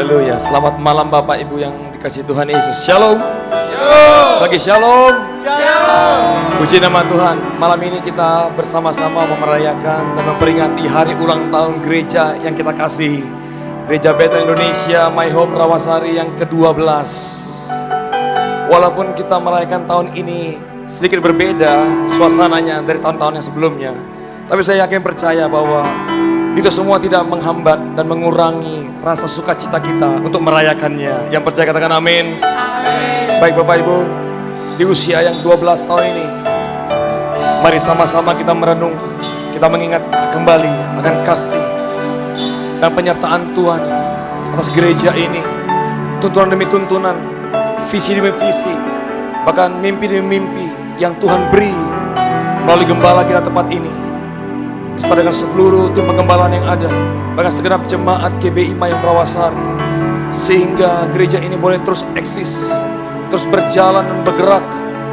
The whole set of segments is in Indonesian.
Haleluya. Selamat malam Bapak Ibu yang dikasihi Tuhan Yesus. Shalom. Shalom. Lagi shalom. Shalom. Puji nama Tuhan. Malam ini kita bersama-sama merayakan dan memperingati hari ulang tahun gereja yang kita kasihi. Gereja Bethel Indonesia My Home Rawasari yang ke-12. Walaupun kita merayakan tahun ini sedikit berbeda suasananya dari tahun-tahun yang sebelumnya, tapi saya yakin percaya bahwa itu semua tidak menghambat dan mengurangi rasa sukacita kita untuk merayakannya. Yang percaya katakan amin. Amin. Baik Bapak Ibu, di usia yang 12 tahun ini, mari sama-sama kita merenung, kita mengingat kembali akan kasih dan penyertaan Tuhan atas gereja ini. Tuntunan demi tuntunan, visi demi visi, bahkan mimpi demi mimpi yang Tuhan beri melalui gembala kita tempat ini, beserta dengan seluruh tim pengembalaan yang ada, bahkan segenap jemaat GBI My Home Rawasari, sehingga gereja ini boleh terus eksis, terus berjalan dan bergerak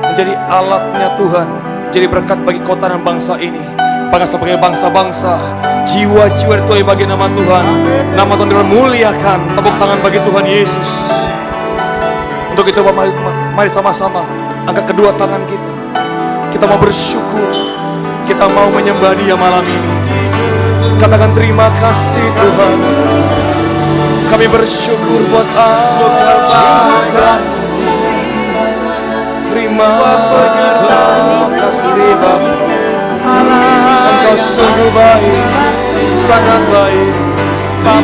menjadi alatnya Tuhan, jadi berkat bagi kota dan bangsa ini. Bahkan sebagai bangsa-bangsa, jiwa-jiwa dituai bagi nama Tuhan. Nama Tuhan dimuliakan. Tepuk tangan bagi Tuhan Yesus. Untuk itu mari sama-sama angkat kedua tangan kita. Kita mau bersyukur, kita mau menyembah Dia malam ini. Katakan terima kasih Tuhan. Kami bersyukur buat anugerah. Terima kasih Bapa. Engkau sungguh baik, sangat baik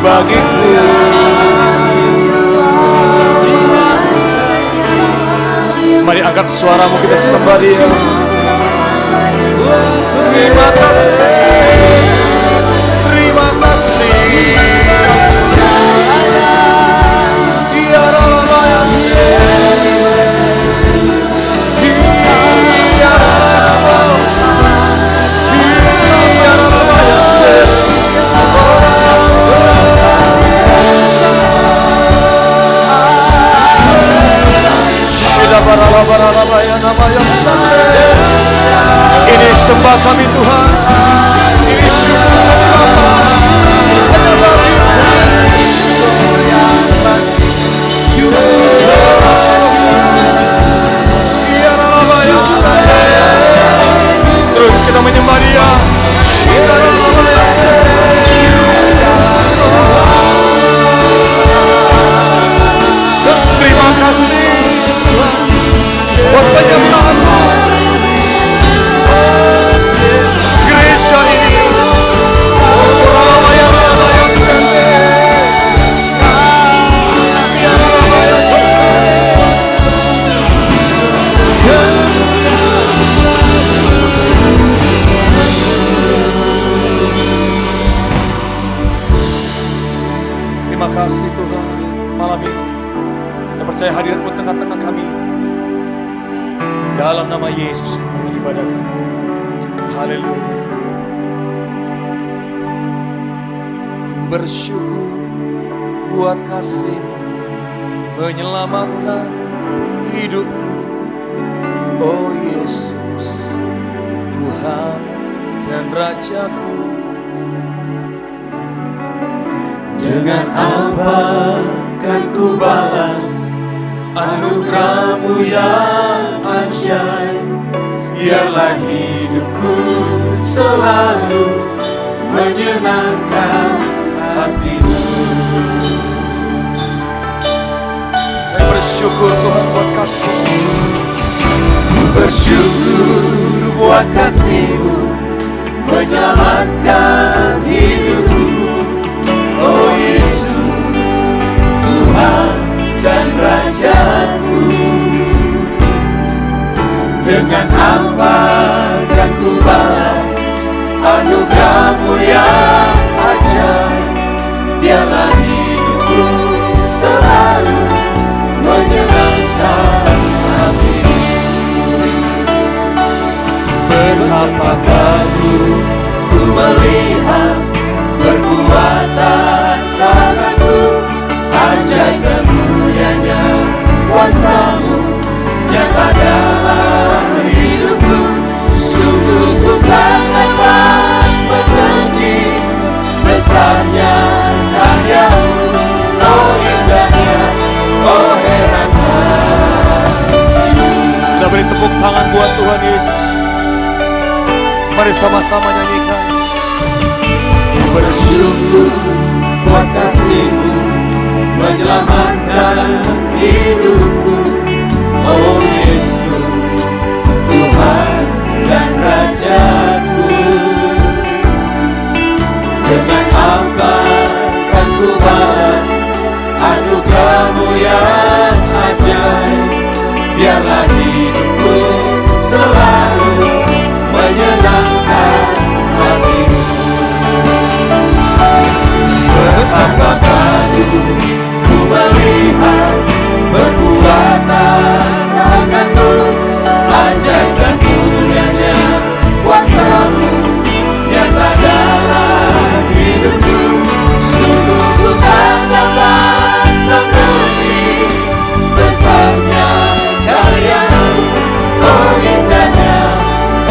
bagiku. Mari angkat suaramu, kita sembah Dia. Terima kasih, terima kasih. Ya Rabbana ya ini sembah kami Tuhan, ini syukur kami Bapa, hanya bagi terus kita menyembah Dia. Terima kasih Tuhan buat penyembahan-Mu. Gereja ini terima kasih Tuhan malam ini. Saya percaya hadirat-Mu tengah-tengah kami. Dalam nama Yesus ibadah kami. Haleluya. Ku bersyukur buat kasih-Mu menyelamatkan hidupku. Oh Yesus, Tuhan dan Rajaku. Dengan apa kan ku balas anugerah-Mu yang ajaib? Biarlah hidupku selalu menyenangkan hati-Mu. Saya bersyukur Tuhan buat kasih-Mu. Bersyukur buat kasih-Mu menyelamatkan hidupku. Oh Yesus, Tuhan dan Rajaku. Dengan apa kan ku balas anugerah-Mu yang ajaib? Biarlah hidupku selalu menyenangkan hati-Mu. Betapa kagum ku melihat perbuatan tangan-Mu, ajaib dan mulianya kuasa-Mu nyata dalam hidupku. Sungguh ku tak dapat mengerti besarnya karya-Mu. Oh Mari sama-sama nyanyikan. Bersyukur buat kasih-Mu menyelamatkan hidupku, oh Yesus, Tuhan dan Rajaku. Dengan apa kan ku balas anugerah-Mu yang ajaib? Biarlah hidupku selalu menyenangkan hati-Mu. Betapa kagum ku melihat perbuatan tangan-Mu, ajaib dan mulianya kuasa-Mu nyata dalam hidupku. Sungguh ku tak dapat mengerti besarnya karya-Mu, oh indahnya,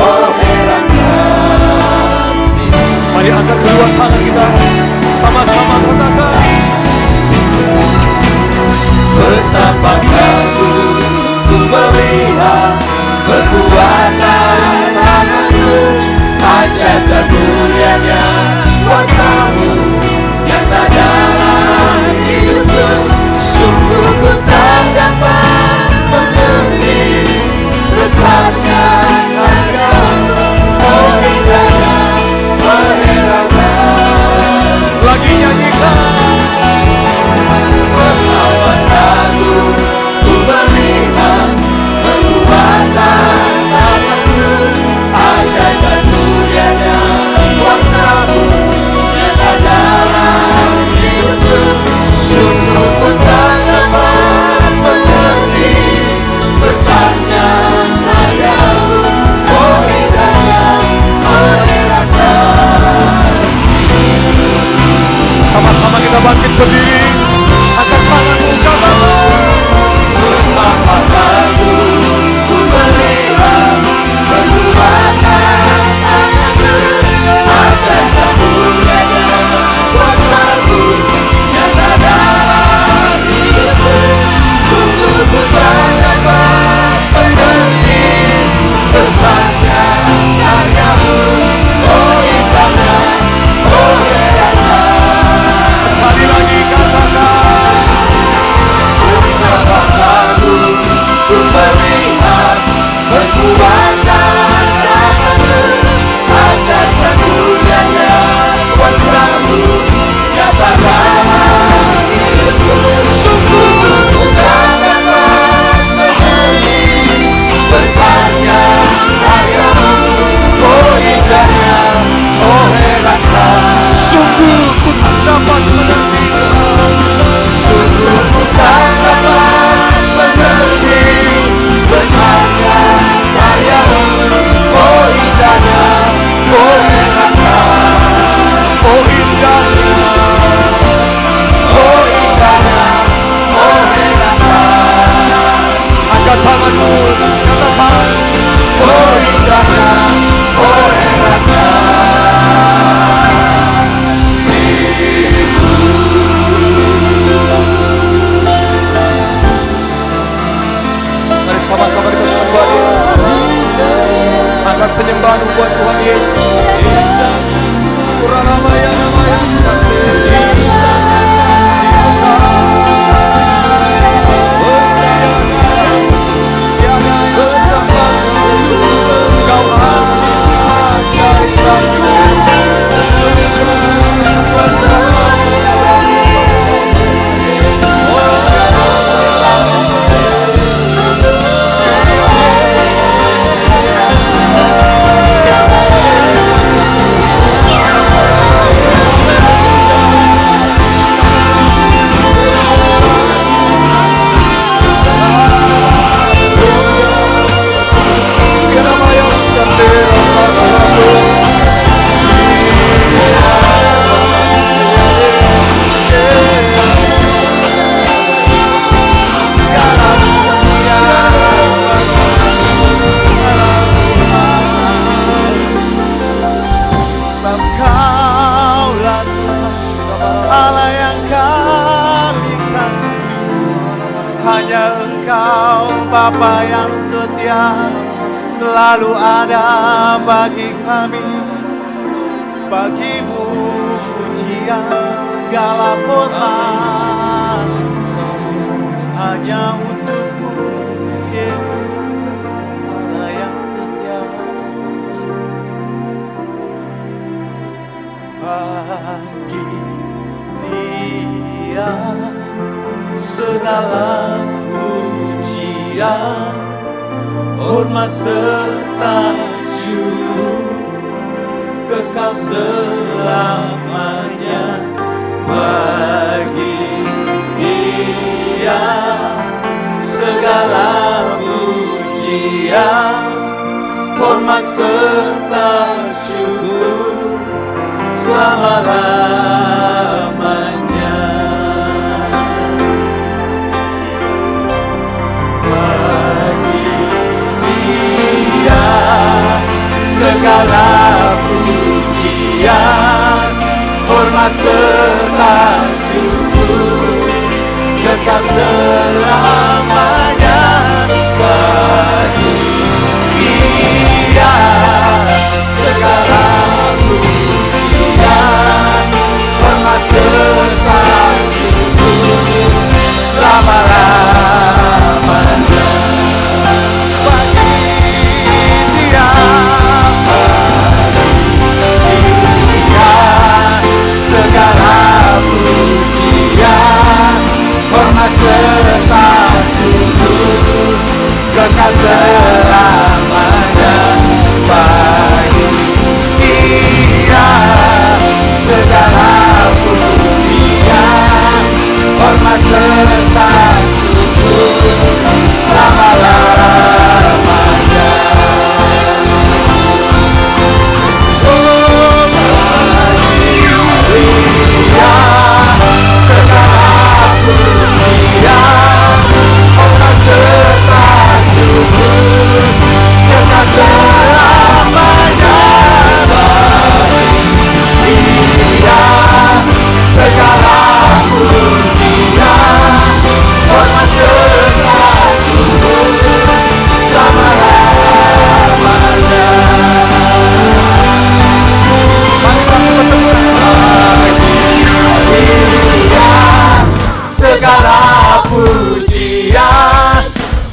oh heran kasih. Mari angkat kedua tangan kita, sama-sama katakan. Betapa kagum ku melihat perbuatan tangan-Mu, ajaib dan mulianya kuasa-Mu nyata dalam hidupku. Sungguh ku tak dapat mengerti besarnya karya-Mu, oh indahnya, oh heran kasih. Lagi nyanyikan. Betapa kagum ku melihat perbuatan tangan-Mu, ajaib dan mulianya kuasa-Mu nyata dalam hidupku. Sungguh ku tak dapat mengerti besarnya karya-Mu, oh indahnya, oh heran kasih. Sama-sama kita bangkit berdiri. Angkat tanganmu, katakan. Betapa kagum ku melihat perbuatan tangan-Mu, ajaib dan mulianya kuasa-Mu nyata dalam hidupku. Sungguh ku tak dapat mengerti besarnya karya-Mu, oh indahnya, oh heran kasih. Sekali lagi katakan. Betapa kagum ku melihat perbuatan tangan-Mu, ajaib dan mulianya kuasa-Mu nyata dalam hidupku. Sungguh ku tak dapat mengerti besarnya karya-Mu, oh indahnya, oh heran kasih. Sungguh ku tak dapat mengerti. Sungguh ku tak dapat mengerti besarnya karya-Mu, oh indahnya, oh heran kasih. Oh indahnya. Oh indahnya, oh heran kasih. Angkat tanganmu, katakan. Oh indahnya, oh heran kasih-Mu. Mari sama-sama kita sembah Dia. Angkat penyembahan buat Tuhan Yesus. Kuranamaya namaya Hanya Engkau Bapa yang setia selalu ada bagi kami. Bagimu pujian segala hormat, hanya untukmu Yesus, Allah yang setia. Bagi Dia segala pujian, hormat serta syukur kekal selamanya. Bagi Dia segala pujian, hormat serta syukur selama-lamanya. Bagi Dia segala pujian, hormat serta syukur kekal selamanya. Bagi Dia segala pujian, hormat serta syukur selama-lamanya. Bagi Dia segala pujian, hormat serta syukur kekal selamanya. Bagi Dia segala pujian, hormat serta syukur selama-lamanya. Segala pujian,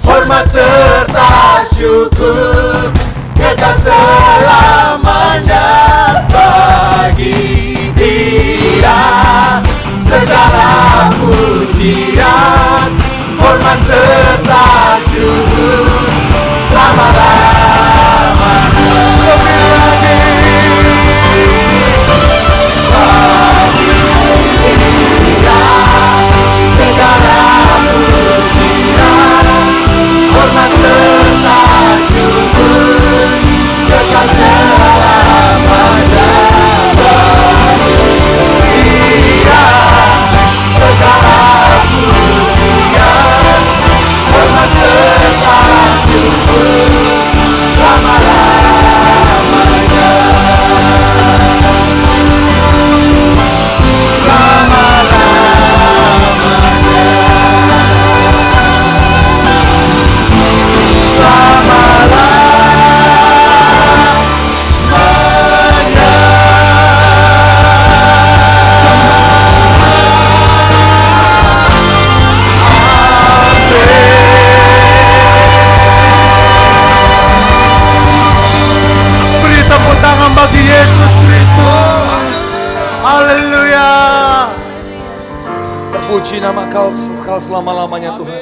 hormat serta syukur kekal selamanya. Bagi Dia segala pujian, hormat serta syukur selama-lamanya. Lebih lagi bagi Dia segala pujian, hormat serta syukur kekal selamanya. Bagi Dia segala pujian, hormat serta syukur selama-lamanya. Bagi Yesus Kristus. Haleluya. Terpuji nama Kau kekal selama-lamanya Tuhan.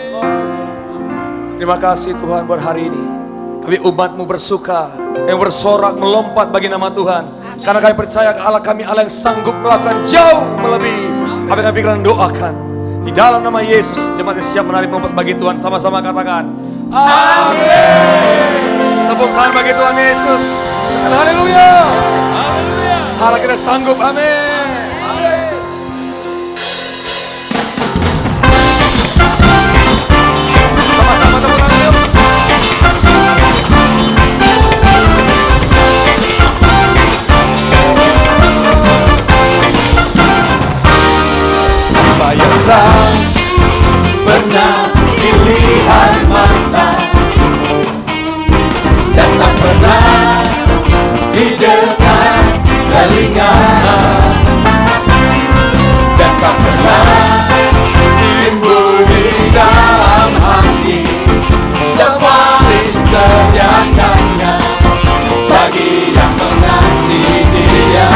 Terima kasih Tuhan buat hari ini. Kami umat-Mu bersuka, yang bersorak melompat bagi nama Tuhan. Karena kami percaya Allah kami Allah yang sanggup melakukan jauh melebihi apa yang kami pikirkan doakan. Di dalam nama Yesus, jemaat yang siap menari melompat bagi Tuhan. Sama-sama katakan amin. Tepuk tangan bagi Tuhan Yesus. Haleluya. Haleluya. Allah kita sanggup. Amin. Sama-sama tepuk tangan yuk. Apa yang tak pernah dilihat mata, jatah dekat telinga dan tak pernah timbul di dalam hati. Semua disediakannya bagi yang mengasihi Dia.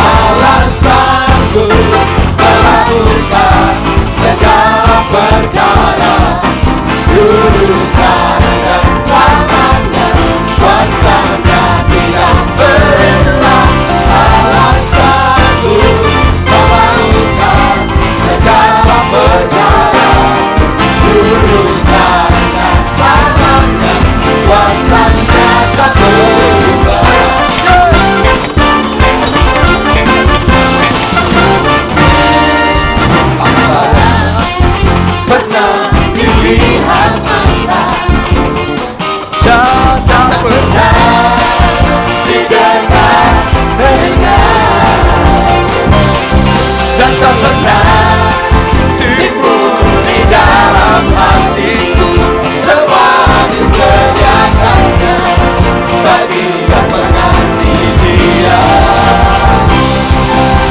Alasanku melakukan segala perkara, dulu, sekarang, dan selamanya. Kuasanya tidak berubah. Alasanku melakukan segala perkara, dulu, sekarang, dan selamanya. Kuasanya tak berubah. Pernah dilihat mata, tak pernah didengar telinga, dan tak pernah timbul di dalam hatiku. Semua disediakannya bagi yang mengasihi Dia.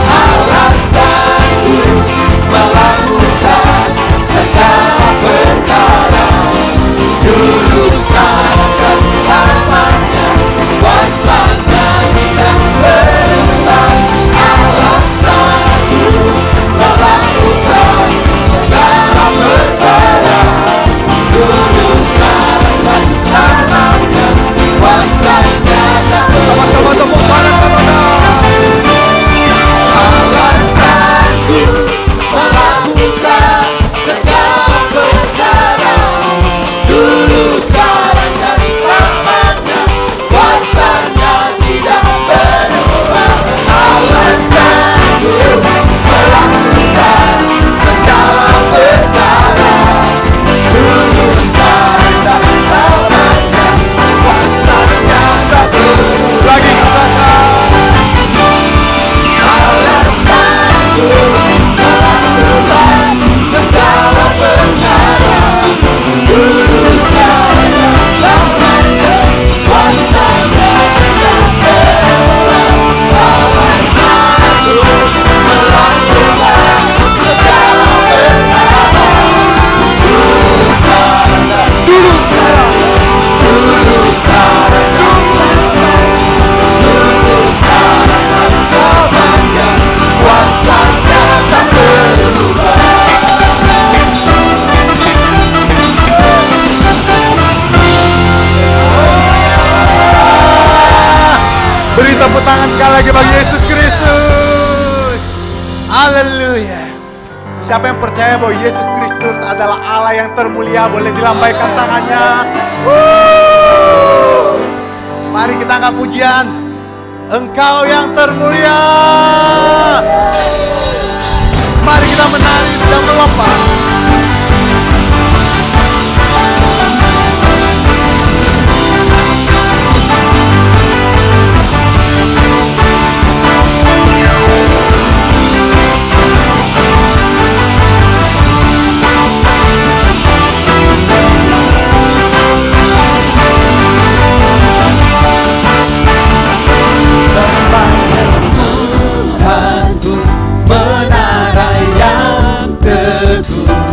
Alasanku melakukan segala perkara, dulu, sekarang, dan selamanya. Kuasanya tidak berubah. Alasanku melakukan segala perkara, dulu, sekarang, dan selamanya. Kuasanya tak berubah. Sama-sama tepuk tangan kepada. Alasanku melakukan segala perkara, dulu, sekarang, dan selamanya. Kuasanya tidak berubah. Alasanku melakukan segala perkara, dulu, sekarang, dan selamanya. Kuasanya tak berubah. Lagi katakan. Alasanku melakukan segala perkara, dulu, sekarang, dan selamanya. Kuasanya tidak berubah. Alasanku melakukan segala perkara, dulu, sekarang, dan dulu, sekarang, dulu, sekarang, dulu, sekarang, dan selamanya. Kuasanya tak berubah. Beri tepuk tangan sekali lagi bagi Yesus Kristus. Haleluya. Siapa yang percaya bahwa Yesus Kristus adalah Allah yang termulia, boleh dilambaikan tangannya. Mari kita angkat pujian. Engkau yang termulia. Mari kita menari dan melompat. Tuhanku, menara yang teguh.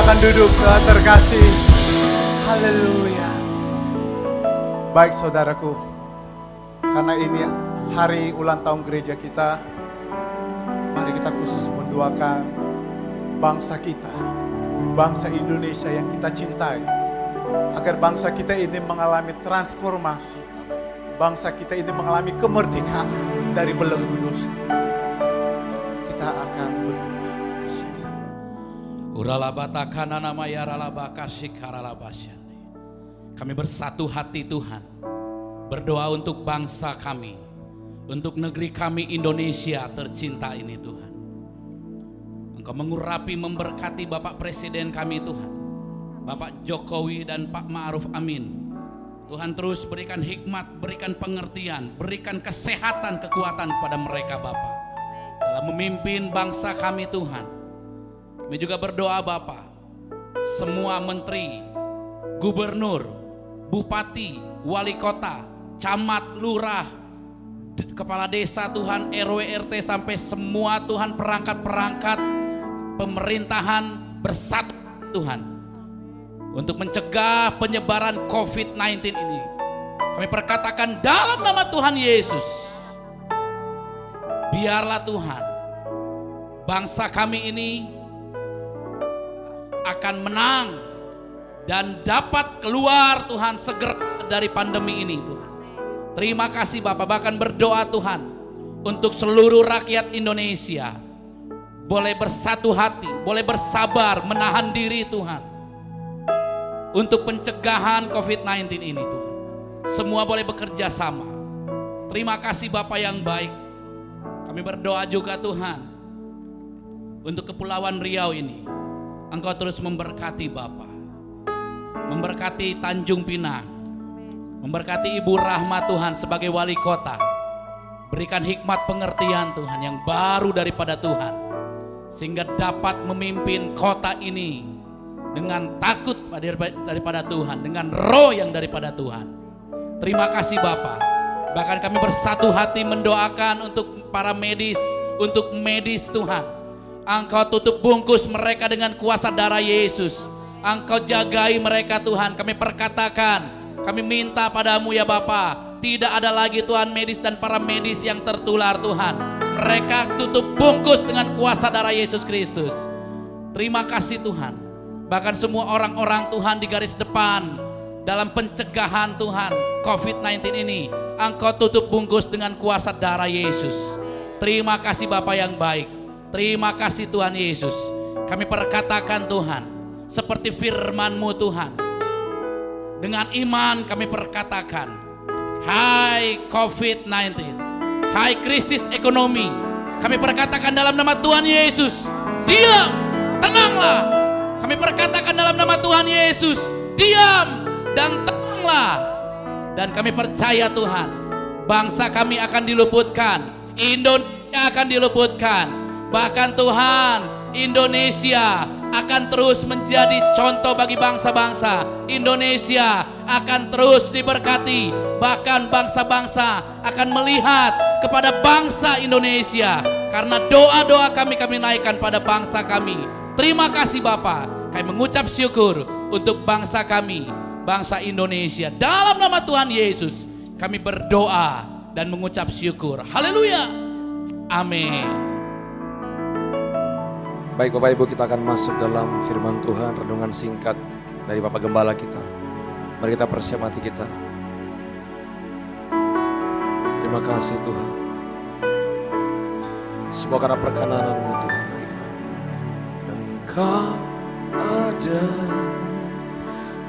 Silakan duduk, saudara terkasih. Haleluya. Baik saudaraku, karena ini hari ulang tahun gereja kita, mari kita khusus mendoakan bangsa kita, bangsa Indonesia yang kita cintai, agar bangsa kita ini mengalami transformasi, bangsa kita ini mengalami kemerdekaan dari belenggu dosa. Kita akan berdoa. Kami bersatu hati Tuhan, berdoa untuk bangsa kami, untuk negeri kami Indonesia tercinta ini Tuhan. Engkau mengurapi memberkati Bapak Presiden kami Tuhan, Bapak Jokowi dan Pak Ma'ruf Amin. Tuhan terus berikan hikmat, berikan pengertian, berikan kesehatan, kekuatan kepada mereka Bapak dalam memimpin bangsa kami Tuhan. Kami juga berdoa Bapa, semua menteri, gubernur, bupati, wali kota, camat, lurah, kepala desa Tuhan, RW, RT sampai semua Tuhan perangkat-perangkat pemerintahan bersatu Tuhan untuk mencegah penyebaran COVID-19 ini. Kami perkatakan dalam nama Tuhan Yesus, biarlah Tuhan bangsa kami ini akan menang dan dapat keluar Tuhan segera dari pandemi ini Tuhan. Terima kasih Bapak, bahkan berdoa Tuhan untuk seluruh rakyat Indonesia boleh bersatu hati, boleh bersabar, menahan diri Tuhan untuk pencegahan COVID-19 ini Tuhan. Semua boleh bekerja sama. Terima kasih Bapak yang baik. Kami berdoa juga Tuhan untuk Kepulauan Riau ini. Engkau terus memberkati Bapa, memberkati Tanjung Pinang, memberkati Ibu Rahma Tuhan sebagai wali kota. Berikan hikmat pengertian Tuhan yang baru daripada Tuhan, sehingga dapat memimpin kota ini dengan takut daripada Tuhan, dengan roh yang daripada Tuhan. Terima kasih Bapa. Bahkan kami bersatu hati mendoakan untuk para medis, untuk medis Tuhan. Engkau tutup bungkus mereka dengan kuasa darah Yesus. Engkau jagai mereka Tuhan. Kami perkatakan, kami minta padamu ya Bapa, tidak ada lagi Tuhan medis dan para medis yang tertular Tuhan. Mereka tutup bungkus dengan kuasa darah Yesus Kristus. Terima kasih Tuhan. Bahkan semua orang-orang Tuhan di garis depan dalam pencegahan Tuhan COVID-19 ini, Engkau tutup bungkus dengan kuasa darah Yesus. Terima kasih Bapa yang baik. Terima kasih Tuhan Yesus. Kami perkatakan Tuhan, seperti firman-Mu Tuhan, dengan iman kami perkatakan, hai COVID-19, hai krisis ekonomi, kami perkatakan dalam nama Tuhan Yesus, diam, tenanglah. Kami perkatakan dalam nama Tuhan Yesus, diam dan tenanglah. Dan kami percaya Tuhan, bangsa kami akan diluputkan, Indonesia akan diluputkan. Bahkan Tuhan, Indonesia akan terus menjadi contoh bagi bangsa-bangsa. Indonesia akan terus diberkati. Bahkan bangsa-bangsa akan melihat kepada bangsa Indonesia. Karena doa-doa kami naikkan pada bangsa kami. Terima kasih Bapa. Kami mengucap syukur untuk bangsa kami, bangsa Indonesia. Dalam nama Tuhan Yesus kami berdoa dan mengucap syukur. Haleluya. Amin. Baik Bapak Ibu, kita akan masuk dalam firman Tuhan, renungan singkat dari Bapak Gembala kita. Mari kita persiap hati kita. Terima kasih Tuhan. Semua karena perkenanan-Mu Tuhan bagi kami. Engkau ada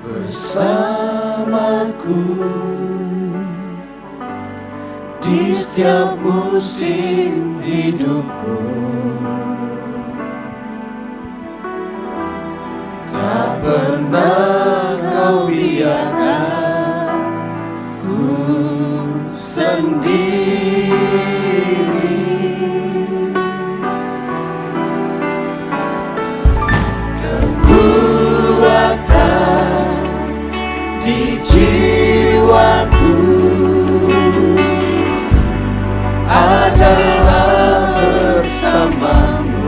bersamaku di setiap musim hidupku. Tak pernah Kau biarkan ku sendiri. Kekuatan di jiwaku adalah bersamamu.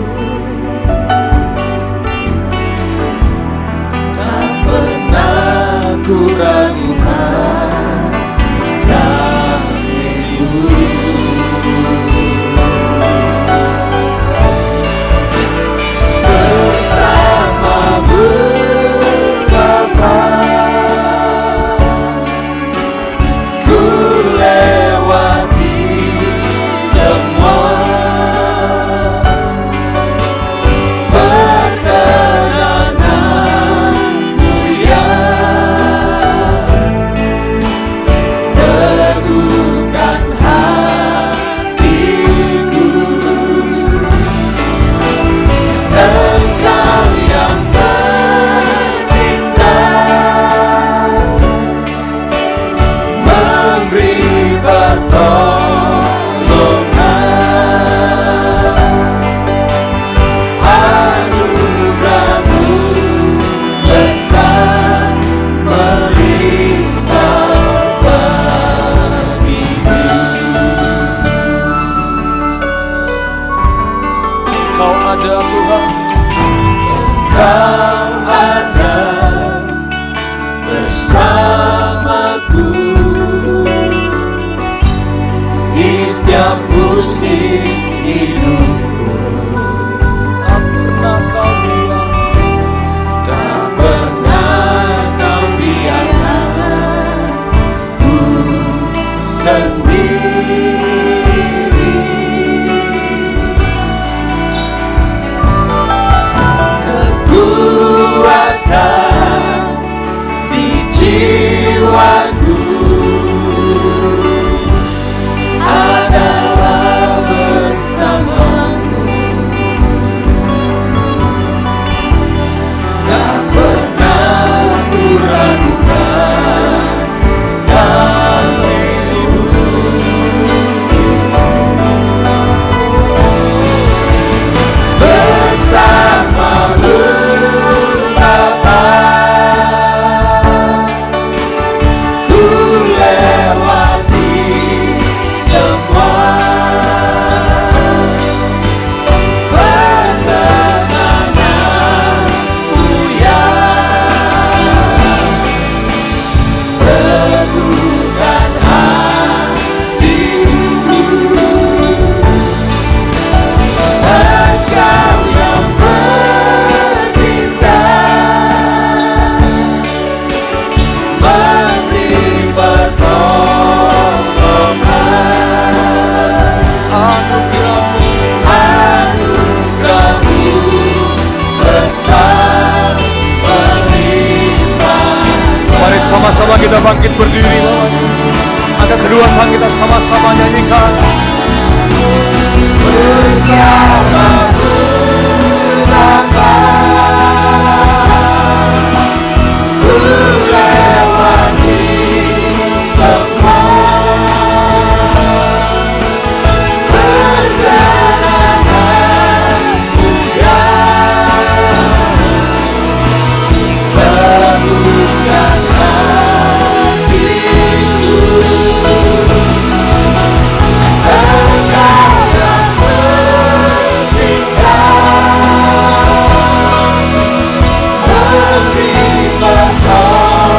Sama-sama kita bangkit berdiri Bapak Ibu. Angkat kedua tangan kita sama-sama nyanyikan. Bersamamu Bapa, ku lewati semua perjalanan muda, teguhkan hatiku, engkau yang memberi pertolongan,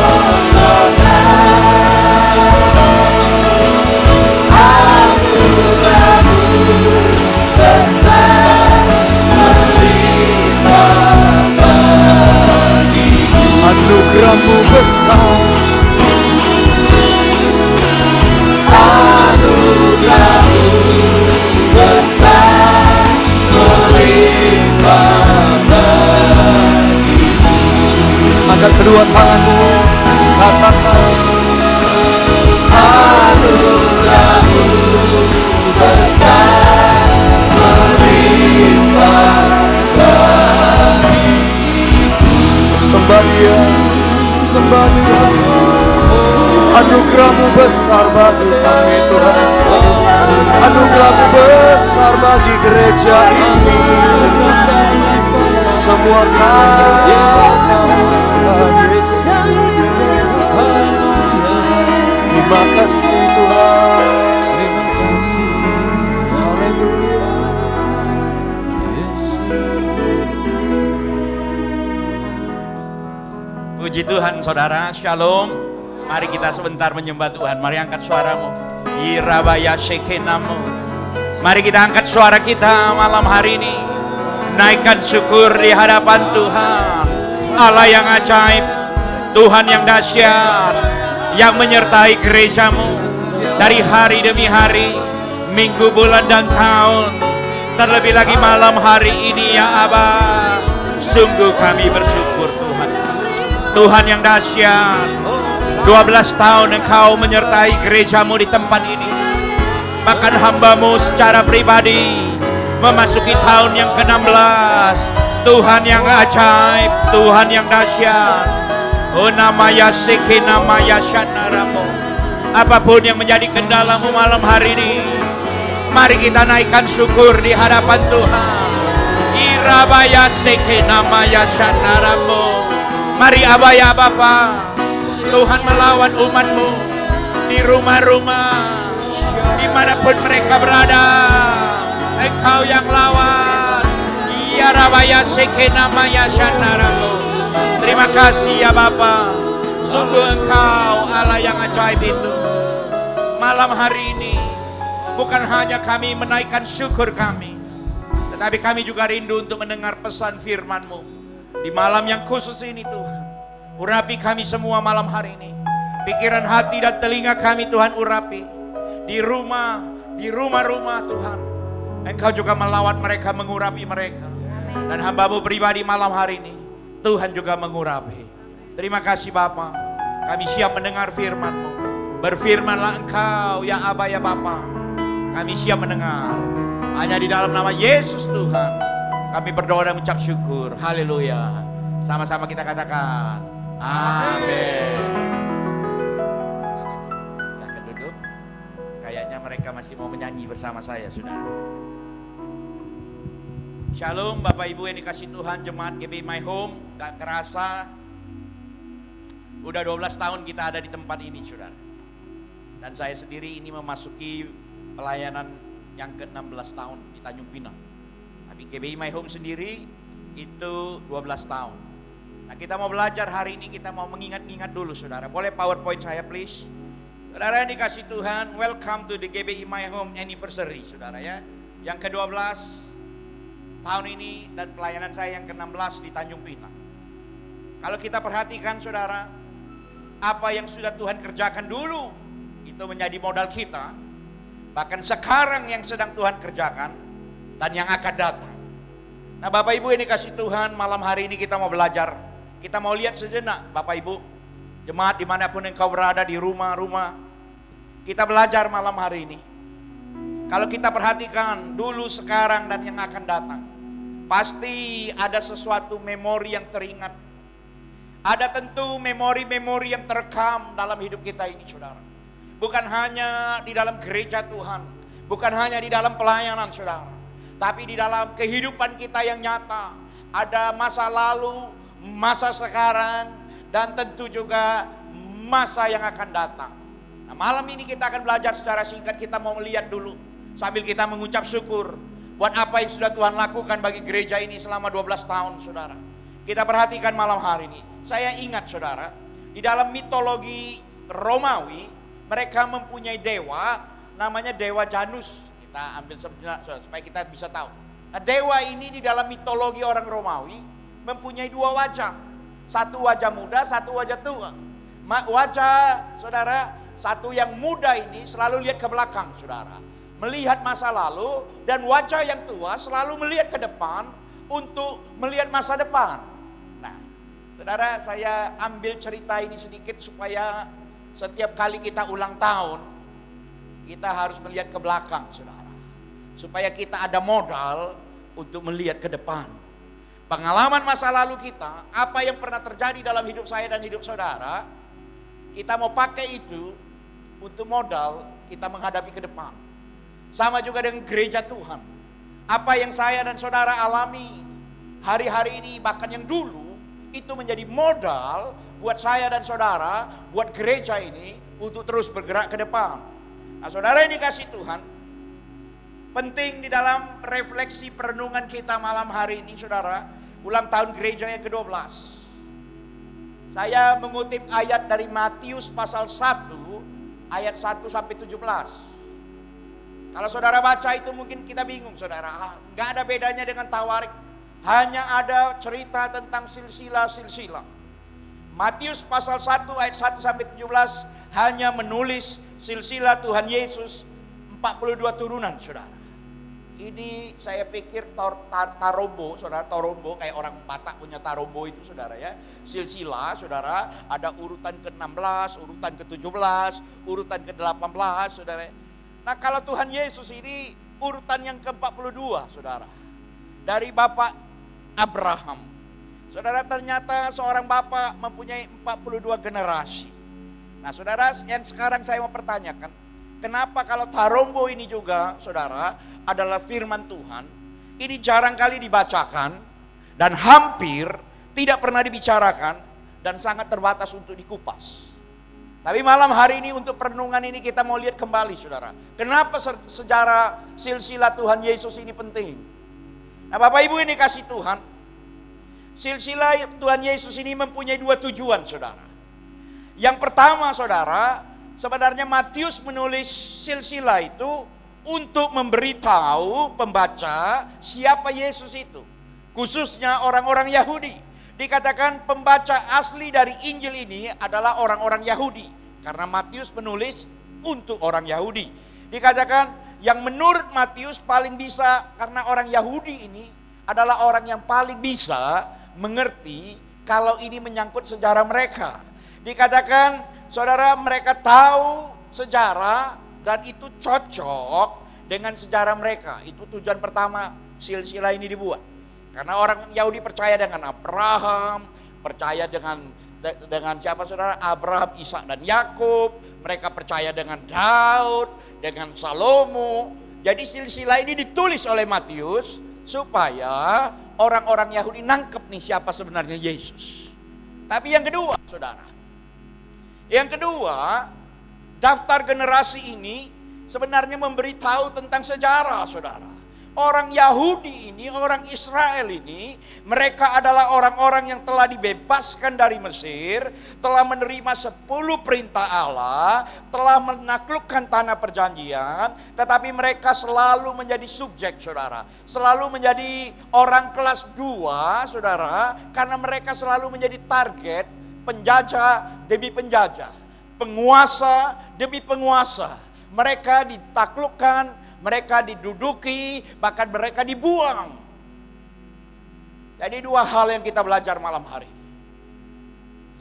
anugerahmu besar melimpah bagiku, Anugerahmu besar, anugerahmu besar melimpah bagiku. angkat kedua tanganmu, katakan. Anugerahmu besar melimpah bagiku. Sembah Dia, sembah Dia. Anugerahmu besar bagi kami Tuhan. Anugerahmu besar bagi gereja ini. Semua karya Yesus. Terima kasih Tuhan. Haleluya. Puji Tuhan saudara, shalom. Mari kita sebentar menyembah Tuhan. Mari angkat suaramu. Irabaya shekenamu. Mari kita angkat suara kita malam hari ini. Naikkan syukur di hadapan Tuhan. Allah yang ajaib, Tuhan yang dahsyat, yang menyertai gerejamu dari hari demi hari, minggu, bulan, dan tahun. Terlebih lagi malam hari ini ya Aba. Sungguh kami bersyukur Tuhan. Tuhan yang dahsyat, 12 tahun Engkau menyertai gerejamu di tempat ini. Bahkan hambamu secara pribadi memasuki tahun yang ke-16. Tuhan yang ajaib, Tuhan yang dahsyat. Oh namanya seki, namanya syanaramu. Apapun yang menjadi kendalamu malam hari ini, mari kita naikkan syukur di hadapan Tuhan. Irabaya seki, namanya syanaramu. Mari abaya Bapa, Tuhan melawan umatmu di rumah-rumah, dimanapun mereka berada. Engkau yang lawan. Ya Rabaya Sekenamaya Shanaramu. Terima kasih ya Bapa. Sungguh Engkau Allah yang ajaib itu. Malam hari ini bukan hanya kami menaikkan syukur kami, tetapi kami juga rindu untuk mendengar pesan firman-Mu di malam yang khusus ini Tuhan. Urapi kami semua malam hari ini. Pikiran hati dan telinga kami Tuhan urapi. Di rumah-rumah Tuhan. Engkau juga melawat mereka, mengurapi mereka. Dan hamba-Mu pribadi malam hari ini, Tuhan juga mengurapi. Terima kasih Bapa. Kami siap mendengar firman-Mu. Berfirmanlah Engkau ya Aba ya Bapa. Kami siap mendengar. Hanya di dalam nama Yesus Tuhan kami berdoa dan mengucap syukur. Haleluya. Sama-sama kita katakan amin. Silakan duduk. Kayaknya mereka masih mau menyanyi bersama saya, saudara. Shalom Bapak Ibu yang dikasih Tuhan, jemaat GBI My Home. Gak kerasa udah 12 tahun kita ada di tempat ini, saudara. Dan saya sendiri ini memasuki pelayanan yang ke-16 tahun di Tanjung Pinang. Tapi GBI My Home sendiri itu 12 tahun. Nah kita mau belajar hari ini, kita mau mengingat-ingat dulu saudara. Boleh PowerPoint saya please. Saudara yang dikasih Tuhan, welcome to the GBI My Home Anniversary saudara ya. Yang ke-12 tahun ini dan pelayanan saya yang ke-16 di Tanjung Pinang. Kalau kita perhatikan saudara, apa yang sudah Tuhan kerjakan dulu itu menjadi modal kita. Bahkan sekarang yang sedang Tuhan kerjakan dan yang akan datang. Nah Bapak Ibu yang dikasih Tuhan, malam hari ini kita mau belajar. Kita mau lihat sejenak Bapak Ibu. Jemaat dimanapun engkau berada, di rumah-rumah, kita belajar malam hari ini. Kalau kita perhatikan dulu, sekarang, dan yang akan datang, pasti ada sesuatu memori yang teringat. Ada tentu memori-memori yang terekam dalam hidup kita ini, saudara. Bukan hanya di dalam gereja Tuhan, bukan hanya di dalam pelayanan, saudara, tapi di dalam kehidupan kita yang nyata. Ada masa lalu, masa sekarang, dan tentu juga masa yang akan datang. Nah, malam ini kita akan belajar secara singkat. Kita mau melihat dulu sambil kita mengucap syukur buat apa yang sudah Tuhan lakukan bagi gereja ini selama 12 tahun, saudara. Kita perhatikan malam hari ini. Saya ingat, saudara, di dalam mitologi Romawi, mereka mempunyai dewa namanya Dewa Janus. Kita ambil sebentar, saudara, supaya kita bisa tahu. Nah, dewa ini di dalam mitologi orang Romawi mempunyai dua wajah. Satu wajah muda, satu wajah tua. Wajah, saudara, satu yang muda ini selalu lihat ke belakang, saudara, melihat masa lalu. Dan wajah yang tua selalu melihat ke depan untuk melihat masa depan. Nah, saudara, saya ambil cerita ini sedikit supaya setiap kali kita ulang tahun, kita harus melihat ke belakang, saudara, supaya kita ada modal untuk melihat ke depan. Pengalaman masa lalu kita, apa yang pernah terjadi dalam hidup saya dan hidup saudara, kita mau pakai itu untuk modal kita menghadapi ke depan. Sama juga dengan gereja Tuhan. Apa yang saya dan saudara alami hari-hari ini, bahkan yang dulu, itu menjadi modal buat saya dan saudara, buat gereja ini untuk terus bergerak ke depan. Nah, saudara ini kasih Tuhan, penting di dalam refleksi perenungan kita malam hari ini, saudara, ulang tahun gereja yang ke-12. Saya mengutip ayat dari Matius pasal 1 ayat 1 sampai 17. Kalau saudara baca itu mungkin kita bingung, saudara. Nggak ada bedanya dengan Tawarik. Hanya ada cerita tentang silsilah-silsilah. Matius pasal 1 ayat 1 sampai 17 hanya menulis silsilah Tuhan Yesus 42 turunan, saudara. Ini saya pikir tarombo, saudara, tarombo kayak orang Batak punya tarombo itu, saudara ya. Silsilah, saudara, ada urutan ke-16, urutan ke-17, urutan ke-18, saudara. Nah, kalau Tuhan Yesus ini urutan yang ke-42, saudara. Dari Bapak Abraham. Saudara, ternyata seorang bapak mempunyai 42 generasi. Nah, saudara, yang sekarang saya mau pertanyakan, kenapa kalau tarombo ini juga, saudara, adalah firman Tuhan, ini jarang kali dibacakan dan hampir tidak pernah dibicarakan dan sangat terbatas untuk dikupas. Tapi malam hari ini untuk perenungan ini kita mau lihat kembali, saudara. Kenapa sejarah silsilah Tuhan Yesus ini penting? Nah, Bapak Ibu ini kasih Tuhan, silsilah Tuhan Yesus ini mempunyai dua tujuan, saudara. Yang pertama, saudara, sebenarnya Matius menulis silsilah itu untuk memberitahu pembaca siapa Yesus itu. Khususnya orang-orang Yahudi. Dikatakan pembaca asli dari Injil ini adalah orang-orang Yahudi. Karena Matius menulis untuk orang Yahudi. Dikatakan yang menurut Matius paling bisa, karena orang Yahudi ini adalah orang yang paling bisa mengerti kalau ini menyangkut sejarah mereka. Dikatakan, saudara, mereka tahu sejarah dan itu cocok dengan sejarah mereka. Itu tujuan pertama silsilah ini dibuat. Karena orang Yahudi percaya dengan Abraham, percaya dengan siapa, saudara? Abraham, Ishak dan Yakub. Mereka percaya dengan Daud, dengan Salomo. Jadi silsilah ini ditulis oleh Matius supaya orang-orang Yahudi nangkep nih siapa sebenarnya Yesus. Tapi yang kedua, saudara, yang kedua, daftar generasi ini sebenarnya memberitahu tentang sejarah, saudara. Orang Yahudi ini, orang Israel ini, mereka adalah orang-orang yang telah dibebaskan dari Mesir, telah menerima 10 perintah Allah, telah menaklukkan tanah perjanjian, tetapi mereka selalu menjadi subjek, saudara. Selalu menjadi orang kelas 2, saudara, karena mereka selalu menjadi target penjajah demi penjajah, penguasa demi penguasa. Mereka ditaklukkan, mereka diduduki, bahkan mereka dibuang. Jadi dua hal yang kita belajar malam hari.